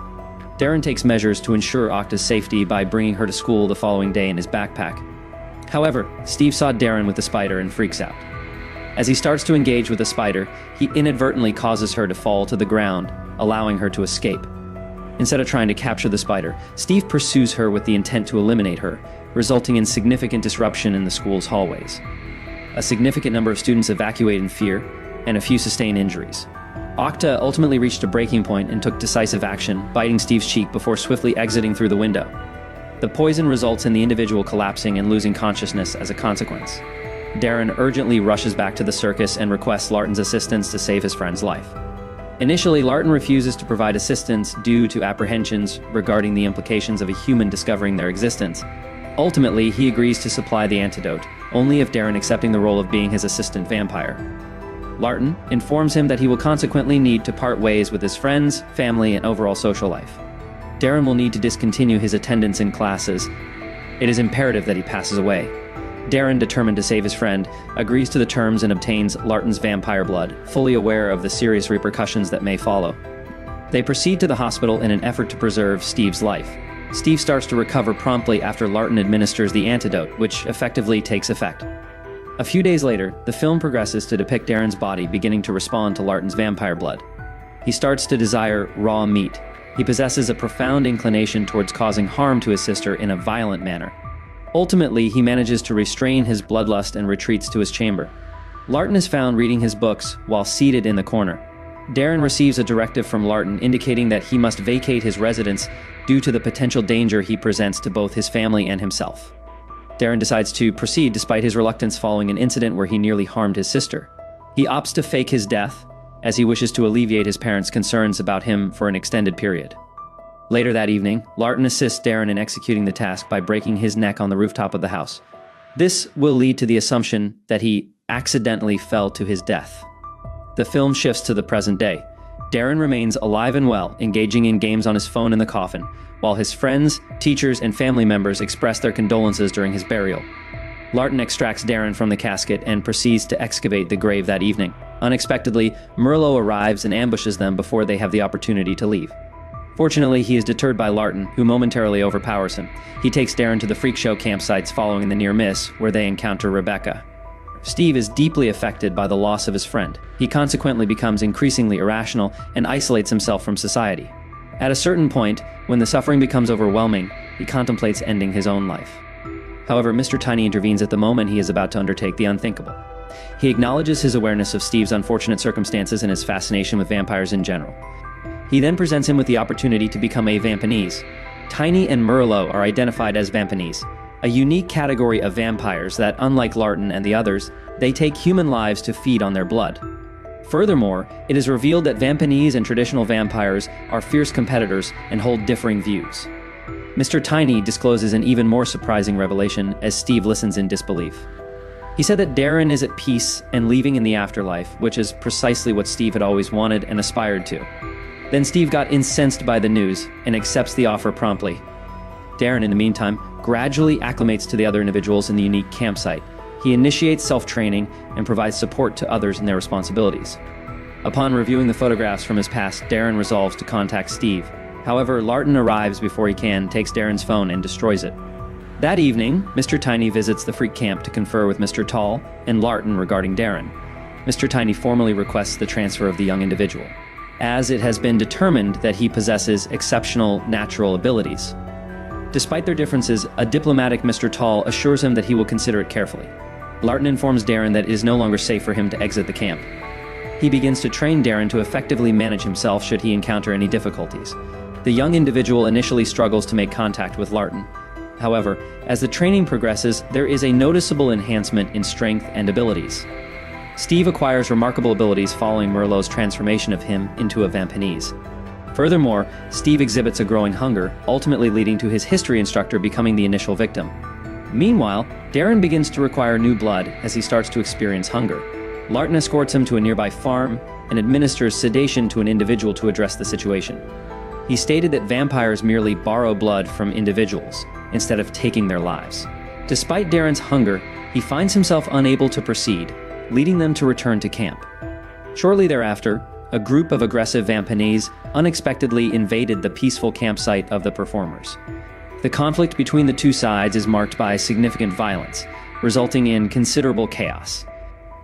Darren takes measures to ensure Octa's safety by bringing her to school the following day in his backpack. However, Steve saw Darren with the spider and freaks out. As he starts to engage with the spider, he inadvertently causes her to fall to the ground, allowing her to escape. Instead of trying to capture the spider, Steve pursues her with the intent to eliminate her, resulting in significant disruption in the school's hallways. A significant number of students evacuate in fear, and a few sustain injuries. Octa ultimately reached a breaking point and took decisive action, biting Steve's cheek before swiftly exiting through the window. The poison results in the individual collapsing and losing consciousness as a consequence. Darren urgently rushes back to the circus and requests Larton's assistance to save his friend's life. Initially, Larton refuses to provide assistance due to apprehensions regarding the implications of a human discovering their existence. Ultimately, he agrees to supply the antidote, only if Darren accepting the role of being his assistant vampire. Larton informs him that he will consequently need to part ways with his friends, family, and overall social life. Darren will need to discontinue his attendance in classes. It is imperative that he passes away. Darren, determined to save his friend, agrees to the terms and obtains Larton's vampire blood, fully aware of the serious repercussions that may follow. They proceed to the hospital in an effort to preserve Steve's life. Steve starts to recover promptly after Larton administers the antidote, which effectively takes effect. A few days later, the film progresses to depict Darren's body beginning to respond to Larton's vampire blood. He starts to desire raw meat. He possesses a profound inclination towards causing harm to his sister in a violent manner. Ultimately, he manages to restrain his bloodlust and retreats to his chamber. Larton is found reading his books while seated in the corner. Darren receives a directive from Larton indicating that he must vacate his residence due to the potential danger he presents to both his family and himself. Darren decides to proceed despite his reluctance following an incident where he nearly harmed his sister. He opts to fake his death, as he wishes to alleviate his parents' concerns about him for an extended period. Later that evening, Larton assists Darren in executing the task by breaking his neck on the rooftop of the house. This will lead to the assumption that he accidentally fell to his death. The film shifts to the present day. Darren remains alive and well, engaging in games on his phone in the coffin, while his friends, teachers, and family members express their condolences during his burial. Larton extracts Darren from the casket and proceeds to excavate the grave that evening. Unexpectedly, Merlot arrives and ambushes them before they have the opportunity to leave. Fortunately, he is deterred by Larton, who momentarily overpowers him. He takes Darren to the freak show campsites following the near miss, where they encounter Rebecca. Steve is deeply affected by the loss of his friend. He consequently becomes increasingly irrational and isolates himself from society. At a certain point, when the suffering becomes overwhelming, he contemplates ending his own life. However, Mr. Tiny intervenes at the moment he is about to undertake the unthinkable. He acknowledges his awareness of Steve's unfortunate circumstances and his fascination with vampires in general. He then presents him with the opportunity to become a Vampanese. Tiny and Merlot are identified as Vampanese, a unique category of vampires that, unlike Larton and the others, they take human lives to feed on their blood. Furthermore, it is revealed that Vampanese and traditional vampires are fierce competitors and hold differing views. Mr. Tiny discloses an even more surprising revelation as Steve listens in disbelief. He said that Darren is at peace and leaving in the afterlife, which is precisely what Steve had always wanted and aspired to. Then Steve got incensed by the news and accepts the offer promptly. Darren, in the meantime, gradually acclimates to the other individuals in the unique campsite. He initiates self-training and provides support to others in their responsibilities. Upon reviewing the photographs from his past, Darren resolves to contact Steve. However, Larton arrives before he can, takes Darren's phone, and destroys it. That evening, Mr. Tiny visits the freak camp to confer with Mr. Tall and Larton regarding Darren. Mr. Tiny formally requests the transfer of the young individual, as it has been determined that he possesses exceptional natural abilities. Despite their differences, a diplomatic Mr. Tall assures him that he will consider it carefully. Larton informs Darren that it is no longer safe for him to exit the camp. He begins to train Darren to effectively manage himself should he encounter any difficulties. The young individual initially struggles to make contact with Larton. However, as the training progresses, there is a noticeable enhancement in strength and abilities. Steve acquires remarkable abilities following Merlot's transformation of him into a Vampanese. Furthermore, Steve exhibits a growing hunger, ultimately leading to his history instructor becoming the initial victim. Meanwhile, Darren begins to require new blood as he starts to experience hunger. Larton escorts him to a nearby farm and administers sedation to an individual to address the situation. He stated that vampires merely borrow blood from individuals, instead of taking their lives. Despite Darren's hunger, he finds himself unable to proceed, leading them to return to camp. Shortly thereafter, a group of aggressive Vampanese unexpectedly invaded the peaceful campsite of the performers. The conflict between the two sides is marked by significant violence, resulting in considerable chaos.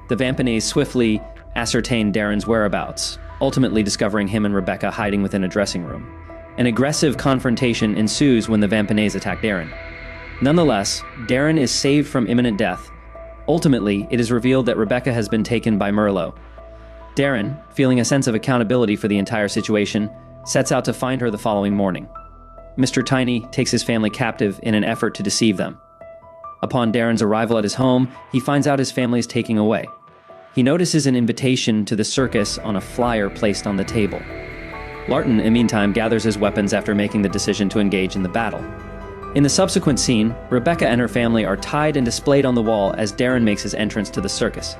The Vampanese swiftly ascertain Darren's whereabouts, ultimately discovering him and Rebecca hiding within a dressing room. An aggressive confrontation ensues when the Vampanese attack Darren. Nonetheless, Darren is saved from imminent death. Ultimately, it is revealed that Rebecca has been taken by Merlot. Darren, feeling a sense of accountability for the entire situation, sets out to find her the following morning. Mr. Tiny takes his family captive in an effort to deceive them. Upon Darren's arrival at his home, he finds out his family is taking away. He notices an invitation to the circus on a flyer placed on the table. Larton, in the meantime, gathers his weapons after making the decision to engage in the battle. In the subsequent scene, Rebecca and her family are tied and displayed on the wall as Darren makes his entrance to the circus.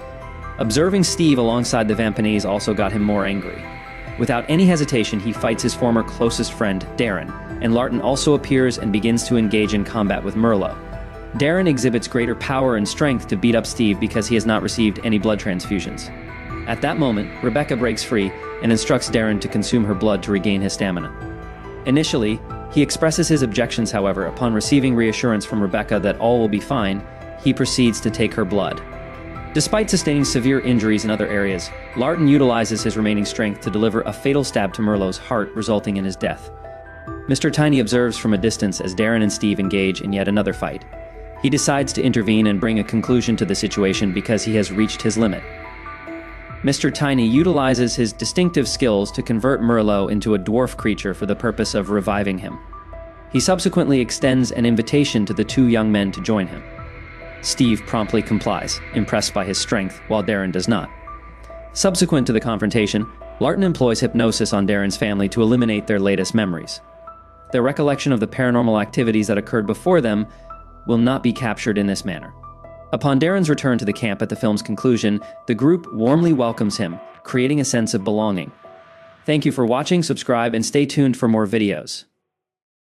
Observing Steve alongside the Vampanese also got him more angry. Without any hesitation, he fights his former closest friend, Darren, and Larton also appears and begins to engage in combat with Merlot. Darren exhibits greater power and strength to beat up Steve because he has not received any blood transfusions. At that moment, Rebecca breaks free and instructs Darren to consume her blood to regain his stamina. Initially, he expresses his objections, however. Upon receiving reassurance from Rebecca that all will be fine, he proceeds to take her blood. Despite sustaining severe injuries in other areas, Larton utilizes his remaining strength to deliver a fatal stab to Merlot's heart, resulting in his death. Mr. Tiny observes from a distance as Darren and Steve engage in yet another fight. He decides to intervene and bring a conclusion to the situation because he has reached his limit. Mr. Tiny utilizes his distinctive skills to convert Merlot into a dwarf creature for the purpose of reviving him. He subsequently extends an invitation to the two young men to join him. Steve promptly complies, impressed by his strength, while Darren does not. Subsequent to the confrontation, Larton employs hypnosis on Darren's family to eliminate their latest memories. Their recollection of the paranormal activities that occurred before them will not be captured in this manner. Upon Darren's return to the camp at the film's conclusion, the group warmly welcomes him, creating a sense of belonging. Thank you for watching, subscribe, and stay tuned for more videos.